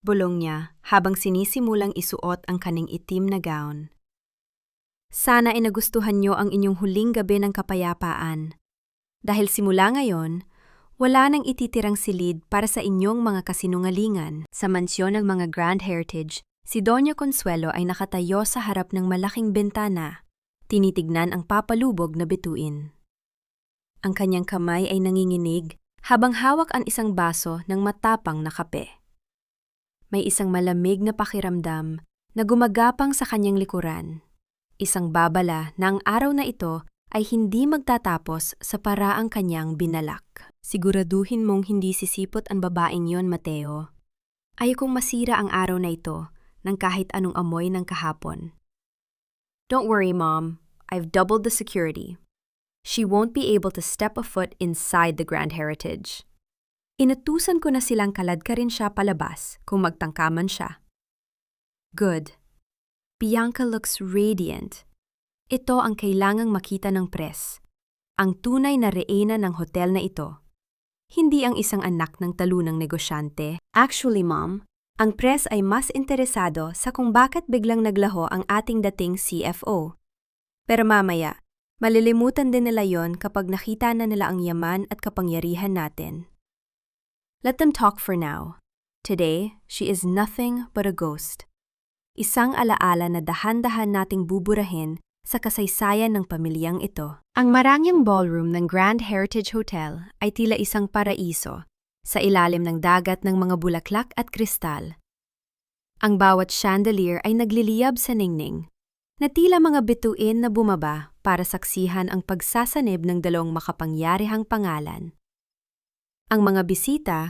S1: Bulong niya habang sinisimulang isuot ang kaning itim na gown. Sana ay nagustuhan niyo ang inyong huling gabi ng kapayapaan. Dahil simula ngayon, wala nang ititirang silid para sa inyong mga kasinungalingan. Sa mansyon ng mga Grand Heritage, si Doña Consuelo ay nakatayo sa harap ng malaking bintana, tinitignan ang papalubog na bituin. Ang kanyang kamay ay nanginginig habang hawak ang isang baso ng matapang na kape. May isang malamig na pakiramdam na gumagapang sa kanyang likuran. Isang babala na ang araw na ito ay hindi magtatapos sa paraang kanyang binalak. Siguraduhin mong hindi sisipot ang babaeng yon, Mateo. Ayokong masira ang araw na ito ng kahit anong amoy ng kahapon. Don't worry, Mom. I've doubled the security. she won't be able to step a foot inside the Grand Heritage. Inutusan ko na silang kaladkarin siya palabas kung magtangkaman siya. Good. Bianca looks radiant. Ito ang kailangang makita ng press. Ang tunay na reyna ng hotel na ito. Hindi ang isang anak ng talunang negosyante. Actually, Mom, ang press ay mas interesado sa kung bakit biglang naglaho ang ating dating CFO. Pero mamaya, malilimutan din nila yon kapag nakita na nila ang yaman at kapangyarihan natin. Let them talk for now. Today, she is nothing but a ghost. Isang alaala na dahan-dahan nating buburahin sa kasaysayan ng pamilyang ito. Ang marangyang ballroom ng Grand Heritage Hotel ay tila isang paraiso sa ilalim ng dagat ng mga bulaklak at kristal. Ang bawat chandelier ay nagliliyab sa ningning, na tila mga bituin na bumaba para saksihan ang pagsasanib ng dalawang makapangyarihang pangalan. Ang mga bisita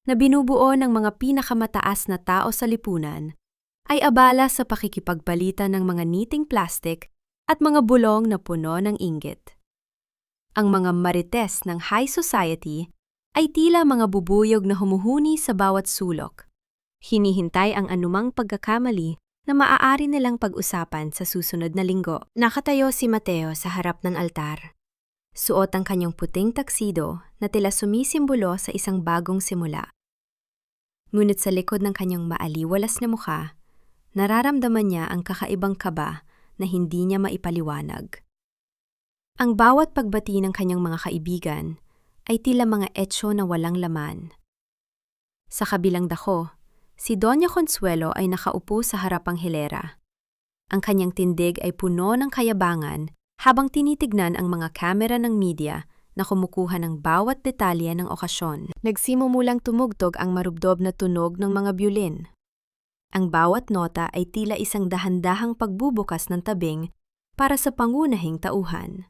S1: na binubuo ng mga pinakamataas na tao sa lipunan ay abala sa pakikipagpalitan ng mga niting plastic at mga bulong na puno ng inggit. Ang mga marites ng high society ay tila mga bubuyog na humuhuni sa bawat sulok. Hinihintay ang anumang pagkakamali na maaari nilang pag-usapan sa susunod na linggo. Nakatayo si Mateo sa harap ng altar. Suot ang kanyang puting taksido na tila sumisimbolo sa isang bagong simula. Ngunit sa likod ng kanyang maaliwalas na mukha, nararamdaman niya ang kakaibang kaba na hindi niya maipaliwanag. Ang bawat pagbati ng kanyang mga kaibigan ay tila mga etso na walang laman. Sa kabilang dako, si Doña Consuelo ay nakaupo sa harapang hilera. Ang kanyang tindig ay puno ng kayabangan habang tinitignan ang mga kamera ng media na kumukuha ng bawat detalye ng okasyon. Nagsimumulang tumugtog ang marubdob na tunog ng mga biolin. Ang bawat nota ay tila isang dahan-dahang pagbubukas ng tabing para sa pangunahing tauhan.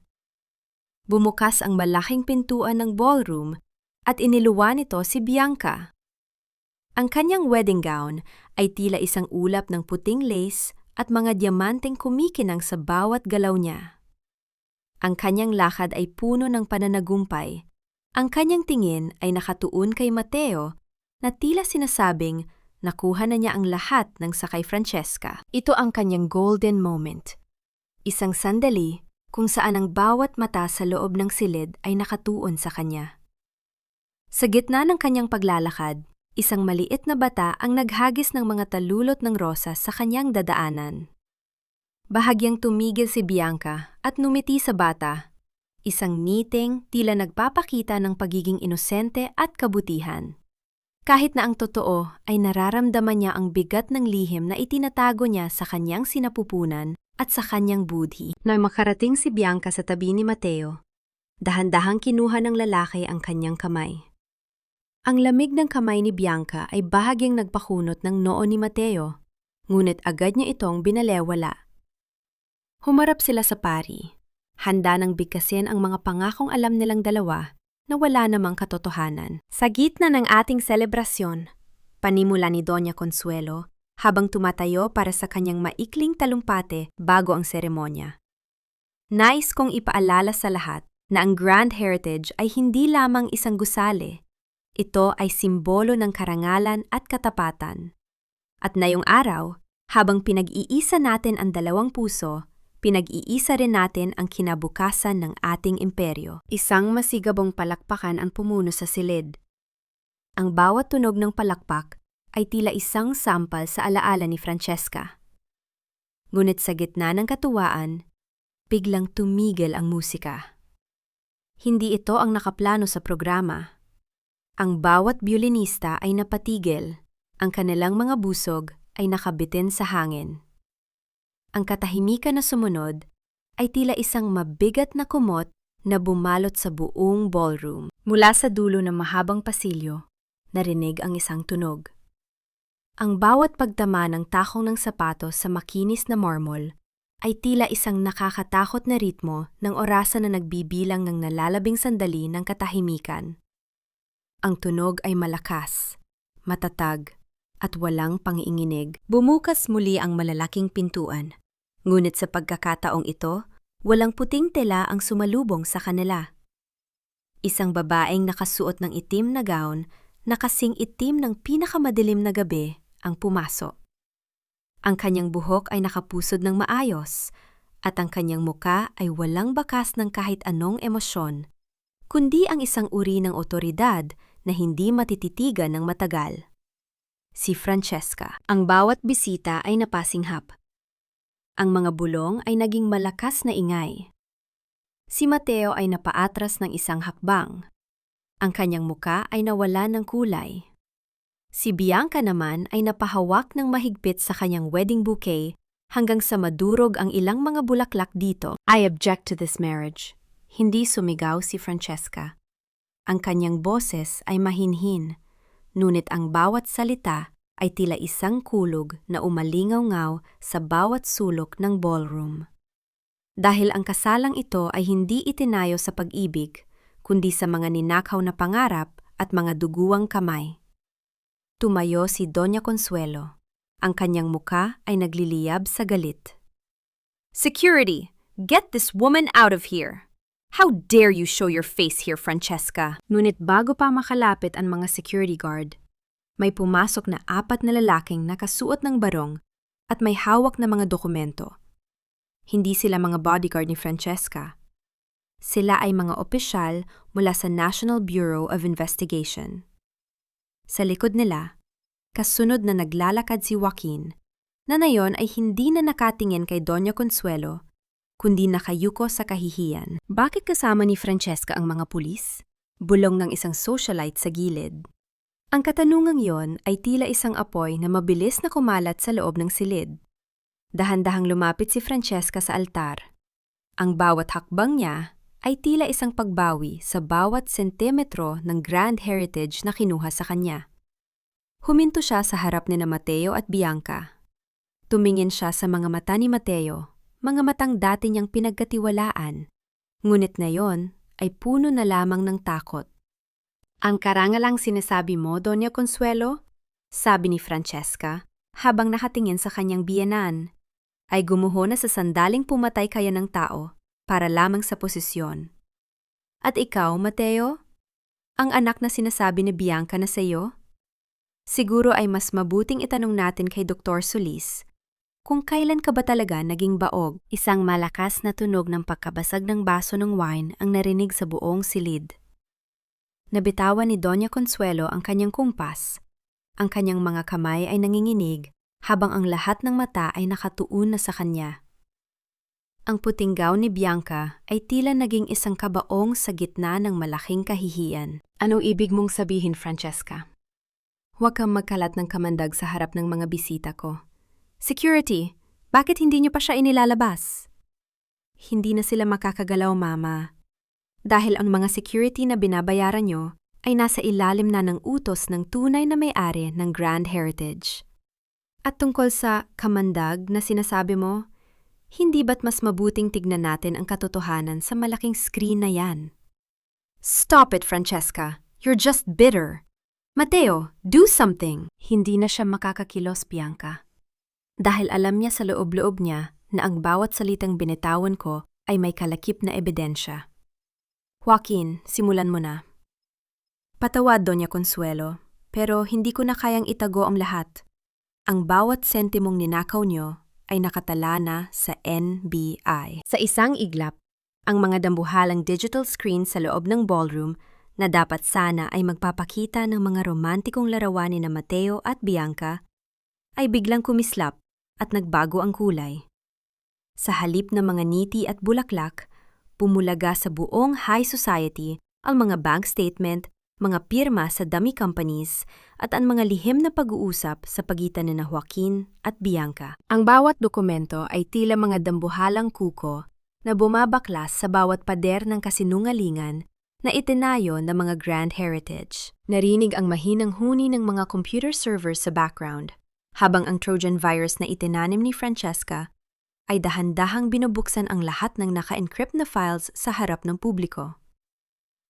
S1: Bumukas ang malaking pintuan ng ballroom at iniluwa nito si Bianca. Ang kanyang wedding gown ay tila isang ulap ng puting lace at mga diamanteng kumikinang sa bawat galaw niya. Ang kanyang lakad ay puno ng pananagumpay. Ang kanyang tingin ay nakatuon kay Mateo na tila sinasabing nakuha na niya ang lahat ng sakay Francesca. Ito ang kanyang golden moment. Isang sandali kung saan ang bawat mata sa loob ng silid ay nakatuon sa kanya. Sa gitna ng kanyang paglalakad, isang maliit na bata ang naghagis ng mga talulot ng rosas sa kanyang dadaanan. Bahagyang tumigil si Bianca at numiti sa bata. Isang ngiting tila nagpapakita ng pagiging inosente at kabutihan. Kahit na ang totoo ay nararamdaman niya ang bigat ng lihim na itinatago niya sa kanyang sinapupunan at sa kanyang budhi. Nang makarating si Bianca sa tabi ni Mateo, dahan-dahang kinuha ng lalaki ang kanyang kamay. Ang lamig ng kamay ni Bianca ay bahagyang nagpakunot ng noo ni Mateo, ngunit agad niya itong binalewala. Humarap sila sa pari, handa nang bigkasin ang mga pangakong alam nilang dalawa na wala namang katotohanan. Sa gitna ng ating selebrasyon, panimula ni Doña Consuelo habang tumatayo para sa kanyang maikling talumpate bago ang seremonya. Nais kong ipaalala sa lahat na ang Grand Heritage ay hindi lamang isang gusali. Ito ay simbolo ng karangalan at katapatan. At ngayong araw, habang pinag-iisa natin ang dalawang puso, pinag-iisa rin natin ang kinabukasan ng ating imperyo. Isang masigabong palakpakan ang pumuno sa silid. Ang bawat tunog ng palakpak ay tila isang sampal sa alaala ni Francesca. Ngunit sa gitna ng katuwaan, biglang tumigil ang musika. Hindi ito ang nakaplano sa programa. Ang bawat biolinista ay napatigil, ang kanilang mga busog ay nakabitin sa hangin. Ang katahimikan na sumunod ay tila isang mabigat na kumot na bumalot sa buong ballroom. Mula sa dulo ng mahabang pasilyo, narinig ang isang tunog. Ang bawat pagtama ng takong ng sapatos sa makinis na marmol ay tila isang nakakatakot na ritmo ng orasan na nagbibilang ng nalalabing sandali ng katahimikan. Ang tunog ay malakas, matatag, at walang pangiinginig. Bumukas muli ang malalaking pintuan. Ngunit sa pagkakataong ito, Walang puting tela ang sumalubong sa kanila. Isang babaeng nakasuot ng itim na gown na kasing itim ng pinakamadilim na gabi ang pumasok. Ang kanyang buhok ay nakapusod ng maayos at ang kanyang muka ay walang bakas ng kahit anong emosyon, kundi ang isang uri ng otoridad na hindi matititigan ng matagal. Si Francesca. Ang bawat bisita ay napasinghap. Ang mga bulong ay naging malakas na ingay. Si Mateo ay napaatras ng isang hakbang. Ang kanyang muka ay nawala ng kulay. Si Bianca naman ay napahawak ng mahigpit sa kanyang wedding bouquet hanggang sa madurog ang ilang mga bulaklak dito. I object to this marriage. Hindi sumigaw si Francesca. Ang kanyang boses ay mahinhin, ngunit ang bawat salita ay tila isang kulog na umalingaw-ngaw sa bawat sulok ng ballroom. Dahil ang kasalang ito ay hindi itinayo sa pag-ibig, kundi sa mga ninakaw na pangarap at mga duguang kamay. Tumayo si Doña Consuelo. Ang kanyang muka ay nagliliyab sa galit. "Security! Get this woman out of here! How dare you show your face here, Francesca?" Ngunit bago pa makalapit ang mga security guard, may pumasok na 4 na lalaking nakasuot ng barong at may hawak na mga dokumento. Hindi sila mga bodyguard ni Francesca. Sila ay mga opisyal mula sa National Bureau of Investigation. Sa likod nila, kasunod na naglalakad si Joaquin, na ngayon ay hindi na nakatingin kay Doña Consuelo, kundi nakayuko sa kahihiyan. Bakit kasama ni Francesca ang mga pulis? Bulong ng isang socialite sa gilid. Ang katanungang yon ay tila isang apoy na mabilis na kumalat sa loob ng silid. Dahan-dahang lumapit si Francesca sa altar. Ang bawat hakbang niya ay tila isang pagbawi sa bawat sentimetro ng grand heritage na kinuha sa kanya. Huminto siya sa harap ni Mateo at Bianca. Tumingin siya sa mga mata ni Mateo, mga matang dati niyang pinagkatiwalaan, ngunit ngayon ay puno na lamang ng takot. "Ang karangalang sinasabi mo, Doña Consuelo," sabi ni Francesca, habang nakatingin sa kanyang biyenan, "ay gumuho na sa sandaling pumatay kaya ng tao para lamang sa posisyon. At ikaw, Mateo? Ang anak na sinasabi ni Bianca na sa iyo? Siguro ay mas mabuting itanong natin kay Dr. Solis kung kailan ka ba talaga naging baog." Isang malakas na tunog ng pagkabasag ng baso ng wine ang narinig sa buong silid. Nabitawan ni Doña Consuelo ang kanyang kumpas. Ang kanyang mga kamay ay nanginginig habang ang lahat ng mata ay nakatuon na sa kanya. Ang puting gown ni Bianca ay tila naging isang kabaong sa gitna ng malaking kahihiyan. "Anong ibig mong sabihin, Francesca? Huwag kang magkalat ng kamandag sa harap ng mga bisita ko. Security, bakit hindi niyo pa siya inilalabas?" "Hindi na sila makakagalaw, Mama. Dahil ang mga security na binabayaran niyo ay nasa ilalim na ng utos ng tunay na may-ari ng Grand Heritage. At tungkol sa kamandag na sinasabi mo, hindi ba't mas mabuting tignan natin ang katotohanan sa malaking screen na yan?" "Stop it, Francesca. You're just bitter. Mateo, do something." Hindi na siya makakakilos, Bianca. Dahil alam niya sa loob-loob niya na ang bawat salitang binitawan ko ay may kalakip na ebidensya. "Joaquin, simulan mo na." "Patawad, Doña Consuelo, pero hindi ko na kayang itago ang lahat. Ang bawat sentimong ninakaw niyo ay nakatala na sa NBI." Sa isang iglap, ang mga dambuhalang digital screen sa loob ng ballroom na dapat sana ay magpapakita ng mga romantikong larawan ni Mateo at Bianca ay biglang kumislap at nagbago ang kulay. Sa halip ng mga ngiti at bulaklak, pumulaga sa buong high society ang mga bank statement, mga pirma sa dummy companies at ang mga lihim na pag-uusap sa pagitan ni Joaquin at Bianca. Ang bawat dokumento ay tila mga dambuhalang kuko na bumabaklas sa bawat pader ng kasinungalingan na itinayo ng mga Grand Heritage. Narinig ang mahinang huni ng mga computer servers sa background, habang ang Trojan virus na itinanim ni Francesca ay dahan-dahang binubuksan ang lahat ng naka-encrypt na files sa harap ng publiko.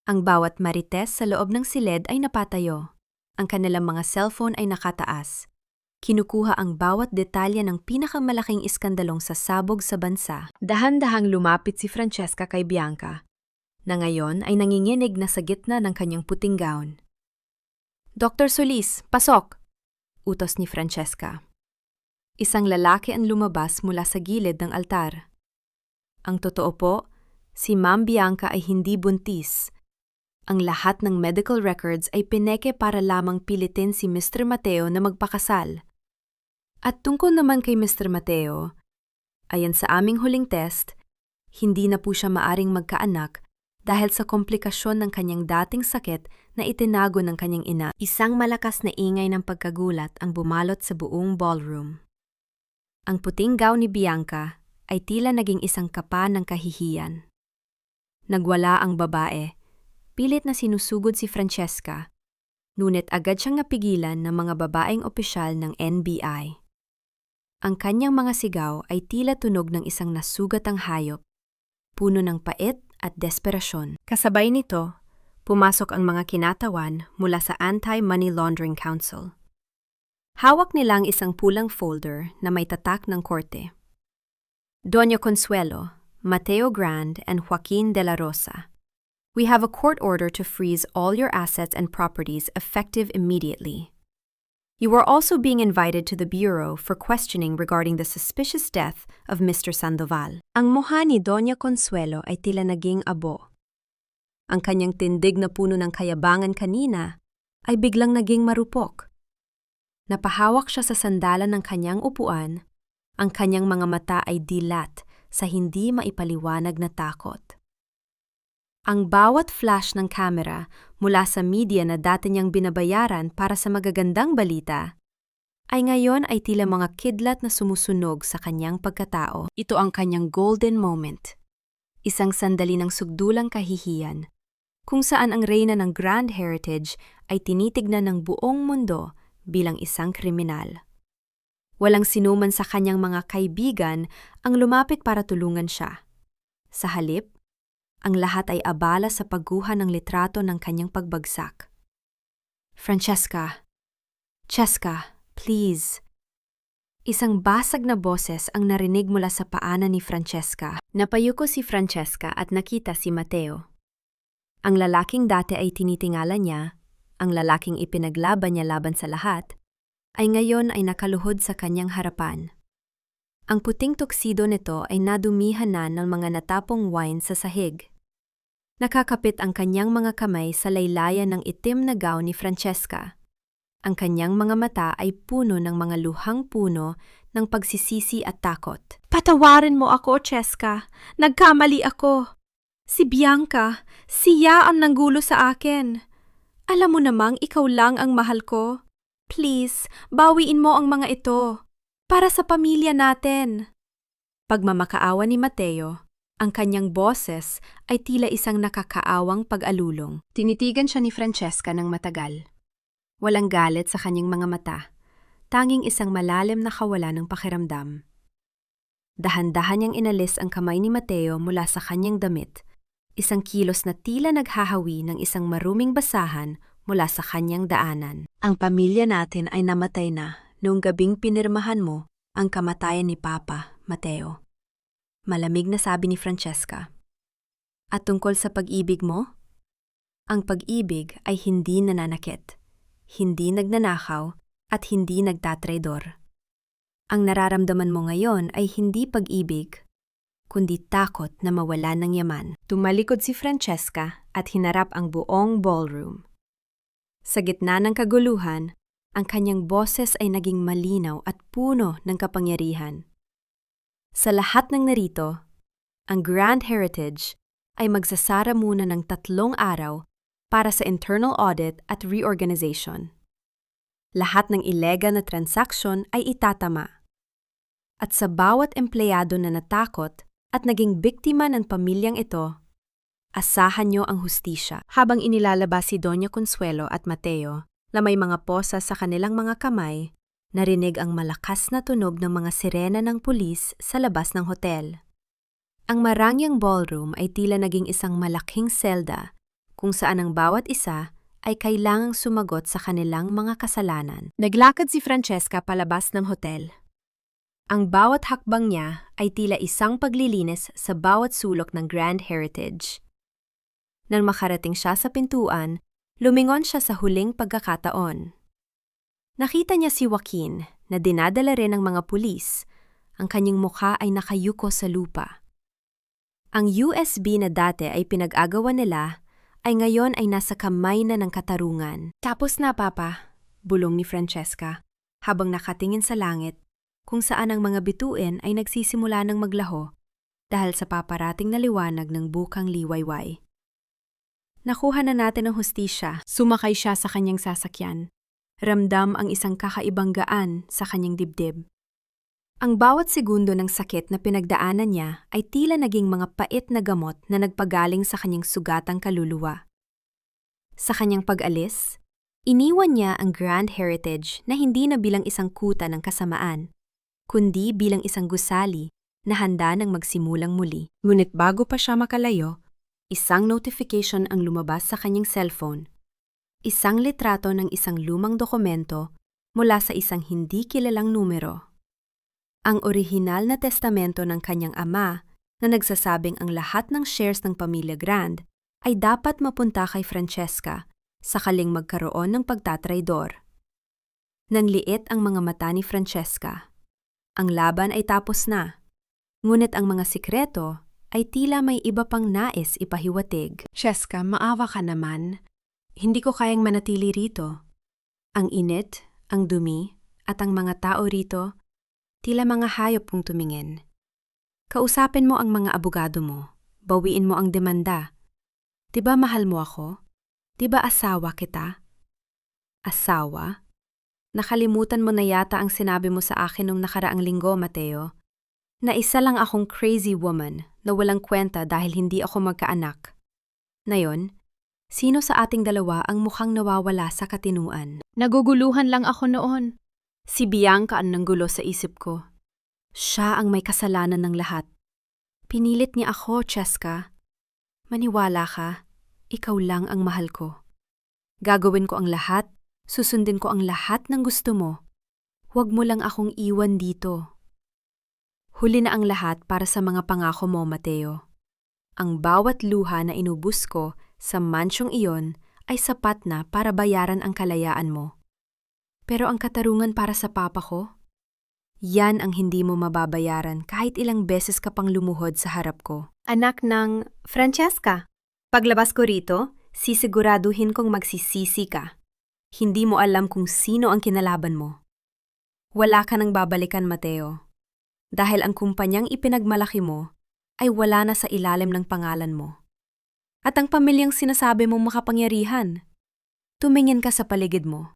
S1: Ang bawat marites sa loob ng silid ay napatayo. Ang kanilang mga cellphone ay nakataas. Kinukuha ang bawat detalye ng pinakamalaking iskandalong sasabog sa bansa. Dahan-dahang lumapit si Francesca kay Bianca, na ngayon ay nanginginig na sa gitna ng kanyang puting gown. Dr. Solis, pasok! Utos ni Francesca. Isang lalaki ang lumabas mula sa gilid ng altar. Ang totoo po, si Ma'am Bianca ay hindi buntis. Ang lahat ng medical records ay pineke para lamang pilitin si Mr. Mateo na magpakasal. At tungkol naman kay Mr. Mateo, ayon sa aming huling test, hindi na po siya maaring magkaanak dahil sa komplikasyon ng kanyang dating sakit na itinago ng kanyang ina. Isang malakas na ingay ng pagkagulat ang bumalot sa buong ballroom. Ang puting gown ni Bianca ay tila naging isang kapa ng kahihiyan. Nagwala ang babae, pilit na sinusugod si Francesca, ngunit agad siyang napigilan ng mga babaeng opisyal ng NBI. Ang kanyang mga sigaw ay tila tunog ng isang nasugatang hayop, puno ng pait at desperasyon. Kasabay nito, pumasok ang mga kinatawan mula sa Anti-Money Laundering Council. Hawak nila ang isang pulang folder na may tatak ng korte. Doña Consuelo, Mateo Grand, and Joaquin de la Rosa. We have a court order to freeze all your assets and properties effective immediately. You are also being invited to the Bureau for questioning regarding the suspicious death of Mr. Sandoval. Ang mukha ni Doña Consuelo ay tila naging abo. Ang kanyang tindig na puno ng kayabangan kanina ay biglang naging marupok. Napahawak siya sa sandalan ng kanyang upuan, ang kanyang mga mata ay dilat sa hindi maipaliwanag na takot. Ang bawat flash ng kamera mula sa media na dati niyang binabayaran para sa magagandang balita, ay ngayon ay tila mga kidlat na sumusunog sa kanyang pagkatao. Ito ang kanyang golden moment. Isang sandali ng sugdulang kahihiyan, kung saan ang reyna ng Grand Heritage ay tinitignan ng buong mundo bilang isang kriminal. Walang sinuman sa kanyang mga kaibigan ang lumapit para tulungan siya. Sa halip, ang lahat ay abala sa pagguha ng litrato ng kanyang pagbagsak. Francesca, Cheska, please. Isang basag na boses ang narinig mula sa paanan ni Francesca. Napayuko si Francesca at nakita si Mateo. Ang lalaking dati ay tinitingala niya, ang lalaking ipinaglaban niya laban sa lahat, ay ngayon ay nakaluhod sa kanyang harapan. Ang puting tuksido nito ay nadumihan na ng mga natapong wine sa sahig. Nakakapit ang kanyang mga kamay sa laylayan ng itim na gown ni Francesca. Ang kanyang mga mata ay puno ng mga luhang puno ng pagsisisi at takot. Patawarin mo ako, Cheska. Nagkamali ako. Si Bianca, siya ang nanggulo sa akin. Alam mo namang ikaw lang ang mahal ko. Please, bawiin mo ang mga ito. Para sa pamilya natin. Pagmamakaawa ni Mateo, ang kanyang boses ay tila isang nakakaawang pag-alulong. Tinitigan siya ni Francesca ng matagal. Walang galit sa kanyang mga mata, tanging isang malalim na kawalan ng pakiramdam. Dahan-dahan niyang inalis ang kamay ni Mateo mula sa kanyang damit, isang kilos na tila naghahawi ng isang maruming basahan mula sa kanyang daanan. Ang pamilya natin ay namatay na noong gabing pinirmahan mo ang kamatayan ni Papa, Mateo. Malamig na sabi ni Francesca. At tungkol sa pag-ibig mo? Ang pag-ibig ay hindi nananakit, hindi nagnanakaw, at hindi nagtatraidor. Ang nararamdaman mo ngayon ay hindi pag-ibig, kundi takot na mawalan ng yaman. Tumalikod si Francesca at hinarap ang buong ballroom. Sa gitna ng kaguluhan, ang kanyang boses ay naging malinaw at puno ng kapangyarihan. Sa lahat ng narito, ang Grand Heritage ay magsasara muna ng 3 araw para sa internal audit at reorganization. Lahat ng ilegal na transaksyon ay itatama. At sa bawat empleyado na natakot at naging biktima ng pamilyang ito, asahan niyo ang hustisya. Habang inilalabas si Doña Consuelo at Mateo, na may mga posa sa kanilang mga kamay, narinig ang malakas na tunog ng mga sirena ng pulis sa labas ng hotel. Ang marangyang ballroom ay tila naging isang malaking selda kung saan ang bawat isa ay kailangang sumagot sa kanilang mga kasalanan.
S2: Naglakad si Francesca palabas ng hotel. Ang bawat hakbang niya ay tila isang paglilinis sa bawat sulok ng Grand Heritage. Nang makarating siya sa pintuan, lumingon siya sa huling pagkakataon. Nakita niya si Joaquin na dinadala rin ng mga pulis. Ang kanyang mukha ay nakayuko sa lupa. Ang USB na dati ay pinag-agawan nila ay ngayon ay nasa kamay na ng katarungan. Tapos na, Papa, bulong ni Francesca, habang nakatingin sa langit, kung saan ang mga bituin ay nagsisimula ng maglaho dahil sa paparating na liwanag ng bukang liwayway. Nakuha na natin ang hustisya. Sumakay siya sa kanyang sasakyan. Ramdam ang isang kakaibang gaan sa kanyang dibdib. Ang bawat segundo ng sakit na pinagdaanan niya ay tila naging mga pait na gamot na nagpagaling sa kanyang sugatang kaluluwa. Sa kanyang pag-alis, iniwan niya ang Grand Heritage na hindi na bilang isang kuta ng kasamaan, kundi bilang isang gusali na handa ng magsimulang muli. Ngunit bago pa siya makalayo, isang notification ang lumabas sa kanyang cellphone. Isang litrato ng isang lumang dokumento mula sa isang hindi kilalang numero. Ang orihinal na testamento ng kanyang ama na nagsasabing ang lahat ng shares ng Pamilya Grand ay dapat mapunta kay Francesca sakaling magkaroon ng pagtatraidor. Nangliit ang mga mata ni Francesca. Ang laban ay tapos na, ngunit ang mga sikreto ay tila may iba pang nais ipahiwatig. Francesca, maawa ka naman. Hindi ko kayang manatili rito. Ang init, ang dumi, at ang mga tao rito, tila mga hayop kong tumingin. Kausapin mo ang mga abogado mo. Bawiin mo ang demanda. Diba mahal mo ako? Diba asawa kita? Asawa? Nakalimutan mo na yata ang sinabi mo sa akin nung nakaraang linggo, Mateo. Na isa lang akong crazy woman na walang kwenta dahil hindi ako magkaanak. Ngayon, sino sa ating dalawa ang mukhang nawawala sa katinuan? Naguguluhan lang ako noon.
S1: Si Bianca ang nanggulo sa isip ko. Siya ang may kasalanan ng lahat. Pinilit niya ako, Cheska. Maniwala ka, ikaw lang ang mahal ko. Gagawin ko ang lahat, susundin ko ang lahat ng gusto mo. Huwag mo lang akong iwan dito. Huli na ang lahat para sa mga pangako mo, Mateo. Ang bawat luha na inubos ko sa mansyong iyon ay sapat na para bayaran ang kalayaan mo. Pero ang katarungan para sa papa ko? Yan ang hindi mo mababayaran kahit ilang beses ka pang lumuhod sa harap ko.
S2: Anak ng Francesca, paglabas ko rito, sisiguraduhin kong magsisisi ka. Hindi mo alam kung sino ang kinalaban mo.
S1: Wala ka nang babalikan, Mateo. Dahil ang kumpanyang ipinagmalaki mo ay wala na sa ilalim ng pangalan mo. At ang pamilyang sinasabi mong makapangyarihan, tumingin ka sa paligid mo.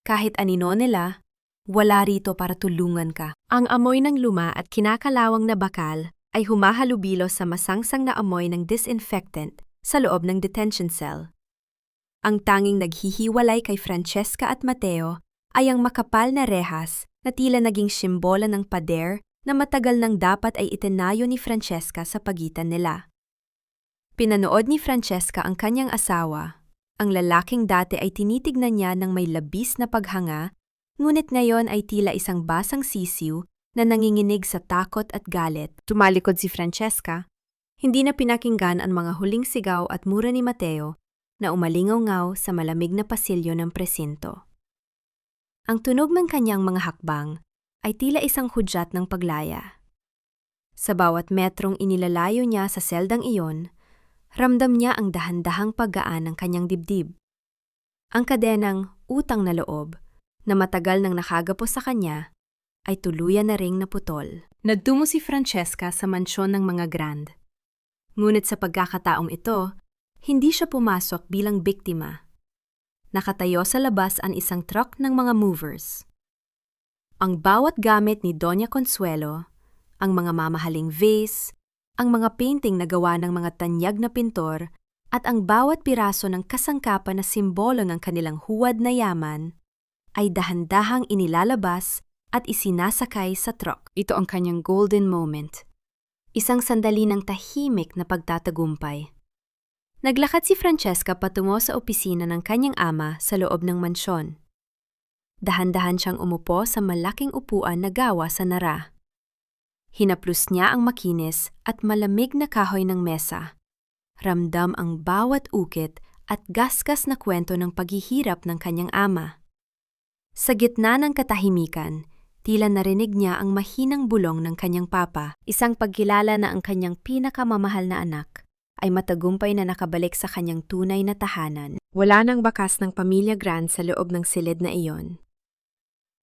S1: Kahit anino nila, wala rito para tulungan ka.
S2: Ang amoy ng luma at kinakalawang na bakal ay humahalubilo sa masangsang na amoy ng disinfectant sa loob ng detention cell. Ang tanging naghihiwalay kay Francesca at Mateo ay ang makapal na rehas na tila naging simbola ng pader na matagal nang dapat ay itinayo ni Francesca sa pagitan nila. Pinanood ni Francesca ang kanyang asawa. Ang lalaking dati ay tinitignan niya ng may labis na paghanga, ngunit ngayon ay tila isang basang sisiw na nanginginig sa takot at galit. Tumalikod si Francesca. Hindi na pinakinggan ang mga huling sigaw at mura ni Mateo na umalingaw-ngaw sa malamig na pasilyo ng presinto. Ang tunog ng kanyang mga hakbang ay tila isang hudyat ng paglaya. Sa bawat metrong inilalayo niya sa seldang iyon, ramdam niya ang dahan-dahang paggaan ng kanyang dibdib. Ang kadenang utang na loob na matagal nang nakagapos sa kanya ay tuluyan na ring naputol. Nagtungo si Francesca sa mansyon ng mga Grand. Ngunit sa pagkakataong ito, hindi siya pumasok bilang biktima. Nakatayo sa labas ang isang truck ng mga movers. Ang bawat gamit ni Doña Consuelo, ang mga mamahaling vase, ang mga painting na gawa ng mga tanyag na pintor, at ang bawat piraso ng kasangkapan na simbolo ng kanilang huwad na yaman, ay dahan-dahang inilalabas at isinasakay sa truck. Ito ang kanyang golden moment. Isang sandali ng tahimik na pagtatagumpay.
S1: Naglakad si Francesca patungo sa opisina ng kanyang ama sa loob ng mansyon. Dahan-dahan siyang umupo sa malaking upuan na gawa sa nara. Hinaplos niya ang makinis at malamig na kahoy ng mesa. Ramdam ang bawat ukit at gasgas na kwento ng paghihirap ng kanyang ama. Sa gitna ng katahimikan, tila narinig niya ang mahinang bulong ng kanyang papa, isang pagkilala na ang kanyang pinakamamahal na anak ay matagumpay na nakabalik sa kanyang tunay na tahanan. Wala nang bakas ng pamilya Grant sa loob ng silid na iyon.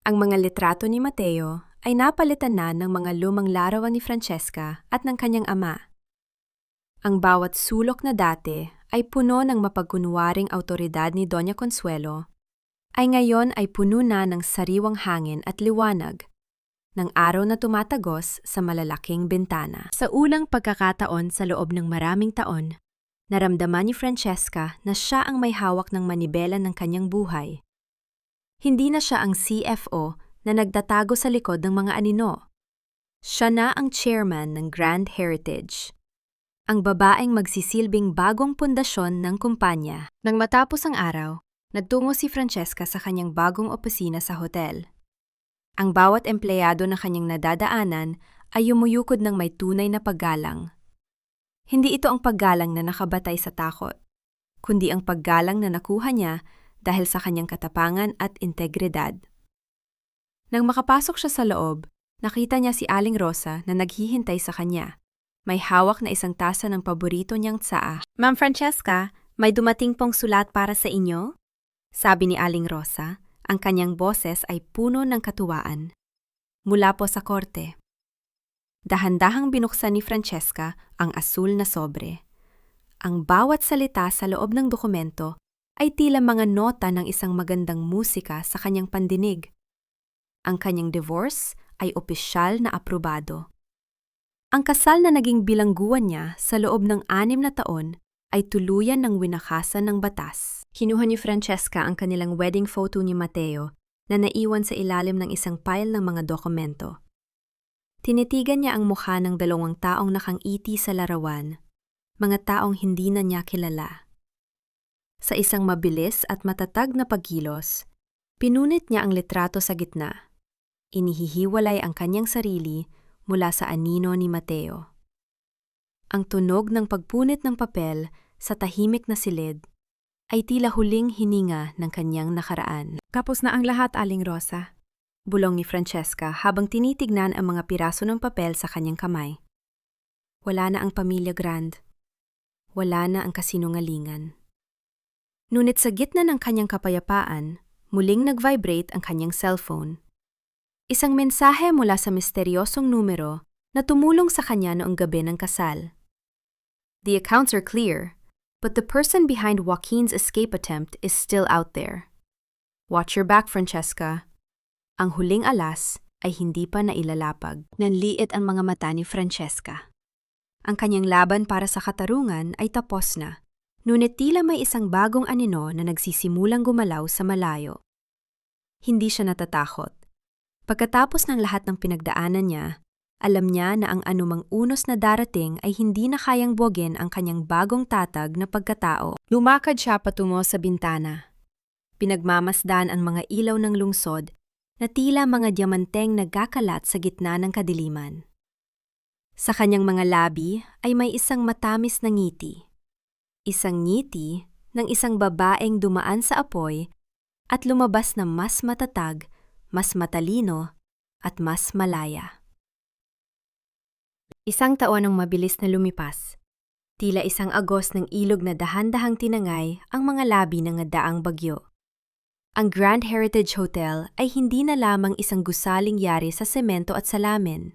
S1: Ang mga litrato ni Mateo ay napalitan na ng mga lumang larawan ni Francesca at ng kanyang ama. Ang bawat sulok na dati ay puno ng mapagkunwaring autoridad ni Doña Consuelo, ay ngayon ay puno na ng sariwang hangin at liwanag, ng araw na tumatagos sa malalaking bintana. Sa ulang pagkakataon sa loob ng maraming taon, naramdaman ni Francesca na siya ang may hawak ng manibela ng kanyang buhay. Hindi na siya ang CFO na nagtatago sa likod ng mga anino. Siya na ang chairman ng Grand Heritage, ang babaeng magsisilbing bagong pundasyon ng kumpanya. Nang matapos ang araw, nagtungo si Francesca sa kanyang bagong opisina sa hotel. Ang bawat empleyado na kanyang nadadaanan ay yumuyukod ng may tunay na paggalang. Hindi ito ang paggalang na nakabatay sa takot, kundi ang paggalang na nakuha niya dahil sa kanyang katapangan at integridad. Nang makapasok siya sa loob, nakita niya si Aling Rosa na naghihintay sa kanya. May hawak na isang tasa ng paborito niyang tsaa. "Ma'am Francesca, may dumating pong sulat para sa inyo?" Sabi ni Aling Rosa. Ang kanyang boses ay puno ng katuwaan. Mula po sa korte. Dahan-dahang binuksan ni Francesca ang asul na sobre. Ang bawat salita sa loob ng dokumento ay tila mga nota ng isang magandang musika sa kanyang pandinig. Ang kanyang divorce ay opisyal na aprobado. Ang kasal na naging bilangguan niya sa loob ng 6 na taon ay tuluyan ng winakasan ng batas. Kinuha ni Francesca ang kanilang wedding photo ni Mateo na naiwan sa ilalim ng isang pile ng mga dokumento. Tinitigan niya ang mukha ng 2 taong nakangiti sa larawan, mga taong hindi na niya kilala. Sa isang mabilis at matatag na pagkilos, pinunit niya ang litrato sa gitna. Inihihiwalay ang kanyang sarili mula sa anino ni Mateo. Ang tunog ng pagpunit ng papel sa tahimik na silid ay tila huling hininga ng kanyang nakaraan. "Kapos na ang lahat, Aling Rosa," bulong ni Francesca habang tinitignan ang mga piraso ng papel sa kanyang kamay. Wala na ang pamilya Grant. Wala na ang kasinungalingan. Ngunit sa gitna ng kanyang kapayapaan, muling nag-vibrate ang kanyang cellphone. Isang mensahe mula sa misteryosong numero na tumulong sa kanya noong gabi ng kasal. "The accounts are clear, but the person behind Joaquin's escape attempt is still out there. Watch your back, Francesca." Ang huling alas ay hindi pa nailalapag. Nanliit ang mga mata ni Francesca. Ang kanyang laban para sa katarungan ay tapos na, ngunit tila may isang bagong anino na nagsisimulang gumalaw sa malayo. Hindi siya natatakot. Pagkatapos ng lahat ng pinagdaanan niya, alam niya na ang anumang unos na darating ay hindi na kayang buwagin ang kanyang bagong tatag na pagkatao. Lumakad siya patungo sa bintana. Pinagmamasdan ang mga ilaw ng lungsod na tila mga diamanteng nagkakalat sa gitna ng kadiliman. Sa kanyang mga labi ay may isang matamis na ngiti. Isang ngiti ng isang babaeng dumaan sa apoy at lumabas na mas matatag, mas matalino, at mas malaya. Isang taon ang mabilis na lumipas. Tila isang agos ng ilog na dahan-dahang tinangay ang mga labi ng nadaang bagyo. Ang Grand Heritage Hotel ay hindi na lamang isang gusaling yari sa semento at salamin.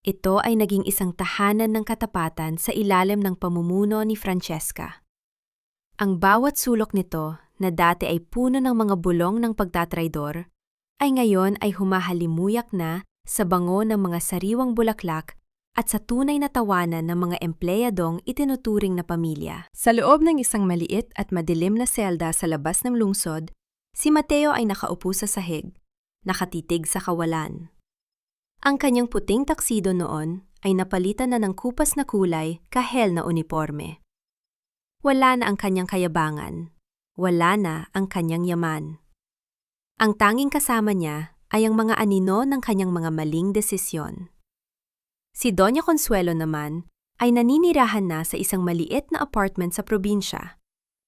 S1: Ito ay naging isang tahanan ng katapatan sa ilalim ng pamumuno ni Francesca. Ang bawat sulok nito na dati ay puno ng mga bulong ng pagtatraidor, ay ngayon ay humahalimuyak na sa bango ng mga sariwang bulaklak at sa tunay na tawanan ng mga empleyadong itinuturing na pamilya. Sa loob ng isang maliit at madilim na selda sa labas ng lungsod, si Mateo ay nakaupo sa sahig, nakatitig sa kawalan. Ang kanyang puting taksido noon ay napalitan na ng kupas na kulay kahel na uniporme. Wala na ang kanyang kayabangan. Wala na ang kanyang yaman. Ang tanging kasama niya ay ang mga anino ng kanyang mga maling desisyon. Si Doña Consuelo naman ay naninirahan na sa isang maliit na apartment sa probinsya,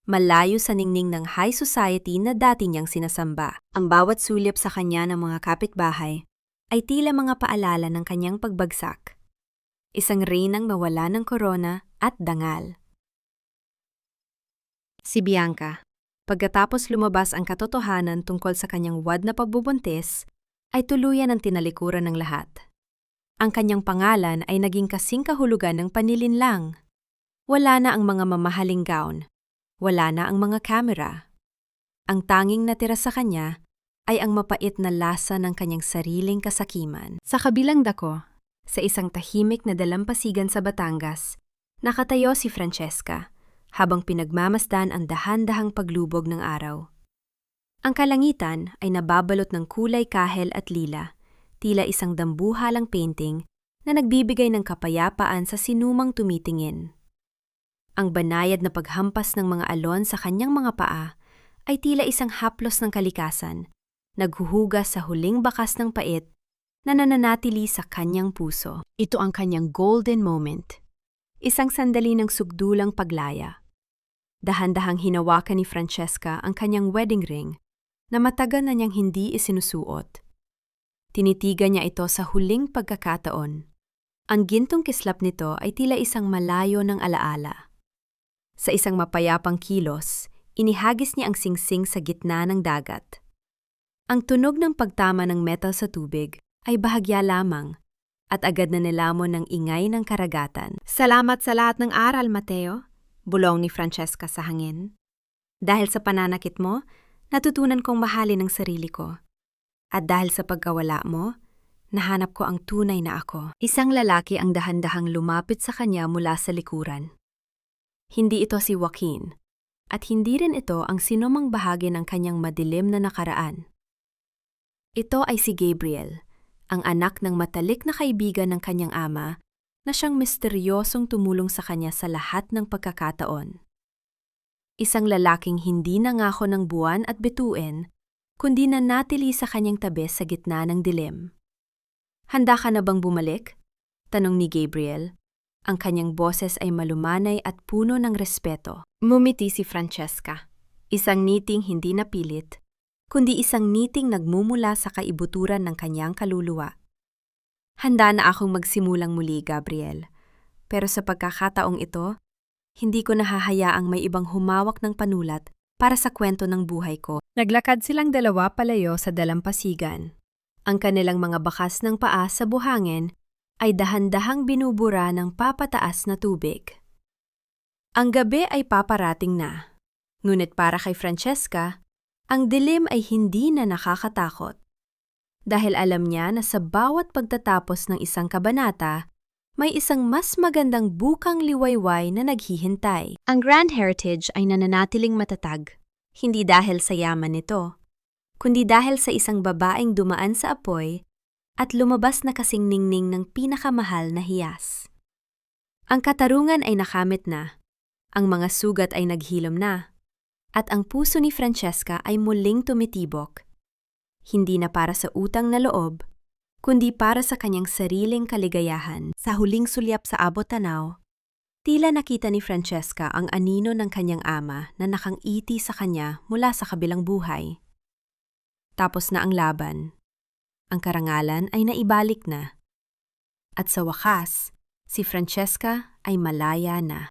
S1: malayo sa ningning ng high society na dati niyang sinasamba. Ang bawat sulip sa kanya ng mga kapitbahay ay tila mga paalala ng kanyang pagbagsak. Isang reynang nawala ng korona at dangal. Si Bianca, pagkatapos lumabas ang katotohanan tungkol sa kanyang wad na pagbubuntis, ay tuluyan ang tinalikuran ng lahat. Ang kanyang pangalan ay naging kasing kahulugan ng panilinlang. Wala na ang mga mamahaling gown. Wala na ang mga kamera. Ang tanging natira sa kanya ay ang mapait na lasa ng kanyang sariling kasakiman. Sa kabilang dako, sa isang tahimik na dalampasigan sa Batangas, nakatayo si Francesca habang pinagmamasdan ang dahan-dahang paglubog ng araw. Ang kalangitan ay nababalot ng kulay kahel at lila, tila isang dambuhalang painting na nagbibigay ng kapayapaan sa sinumang tumitingin. Ang banayad na paghampas ng mga alon sa kanyang mga paa ay tila isang haplos ng kalikasan, naghuhugas sa huling bakas ng pait na nananatili sa kanyang puso. Ito ang kanyang golden moment. Isang sandali ng sugdulang paglaya. Dahan-dahang hinawakan ni Francesca ang kanyang wedding ring na matagal na niyang hindi isinusuot. Tinitigan niya ito sa huling pagkakataon. Ang gintong kislap nito ay tila isang malayo ng alaala. Sa isang mapayapang kilos, inihagis niya ang singsing sa gitna ng dagat. Ang tunog ng pagtama ng metal sa tubig ay bahagya lamang at agad na nilamon ng ingay ng karagatan. Salamat sa lahat ng aral, Mateo, bulong ni Francesca sa hangin. Dahil sa pananakit mo, natutunan kong mahalin ang sarili ko. At dahil sa pagkawala mo, nahanap ko ang tunay na ako. Isang lalaki ang dahan-dahang lumapit sa kanya mula sa likuran. Hindi ito si Joaquin, at hindi rin ito ang sinumang bahagi ng kanyang madilim na nakaraan. Ito ay si Gabriel, ang anak ng matalik na kaibigan ng kanyang ama na siyang misteryosong tumulong sa kanya sa lahat ng pagkakataon. Isang lalaking hindi nangako ng buwan at bituin, kundi nanatili sa kanyang tabi sa gitna ng dilim. Handa ka na bang bumalik? Tanong ni Gabriel. Ang kanyang boses ay malumanay at puno ng respeto. Mumiti si Francesca. Isang ngiting hindi napilit, kundi isang ngiting nagmumula sa kaibuturan ng kanyang kaluluwa. Handa na akong magsimulang muli, Gabriel. Pero sa pagkakataong ito, hindi ko nahahayaang may ibang humawak ng panulat para sa kwento ng buhay ko. Naglakad silang dalawa palayo sa dalampasigan. Ang kanilang mga bakas ng paa sa buhangin ay dahan-dahang binubura ng papataas na tubig. Ang gabi ay paparating na. Ngunit para kay Francesca, ang dilim ay hindi na nakakatakot. Dahil alam niya na sa bawat pagtatapos ng isang kabanata, may isang mas magandang bukang liwayway na naghihintay. Ang Grand Heritage ay nananatiling matatag, hindi dahil sa yaman nito, kundi dahil sa isang babaeng dumaan sa apoy at lumabas na kasing ningning ng pinakamahal na hiyas. Ang katarungan ay nakamit na, ang mga sugat ay naghilom na, at ang puso ni Francesca ay muling tumitibok, hindi na para sa utang na loob, kundi para sa kanyang sariling kaligayahan. Sa huling sulyap sa abot tanaw, tila nakita ni Francesca ang anino ng kanyang ama na nakangiti sa kanya mula sa kabilang buhay. Tapos na ang laban. Ang karangalan ay naibalik na. At sa wakas, si Francesca ay malaya na.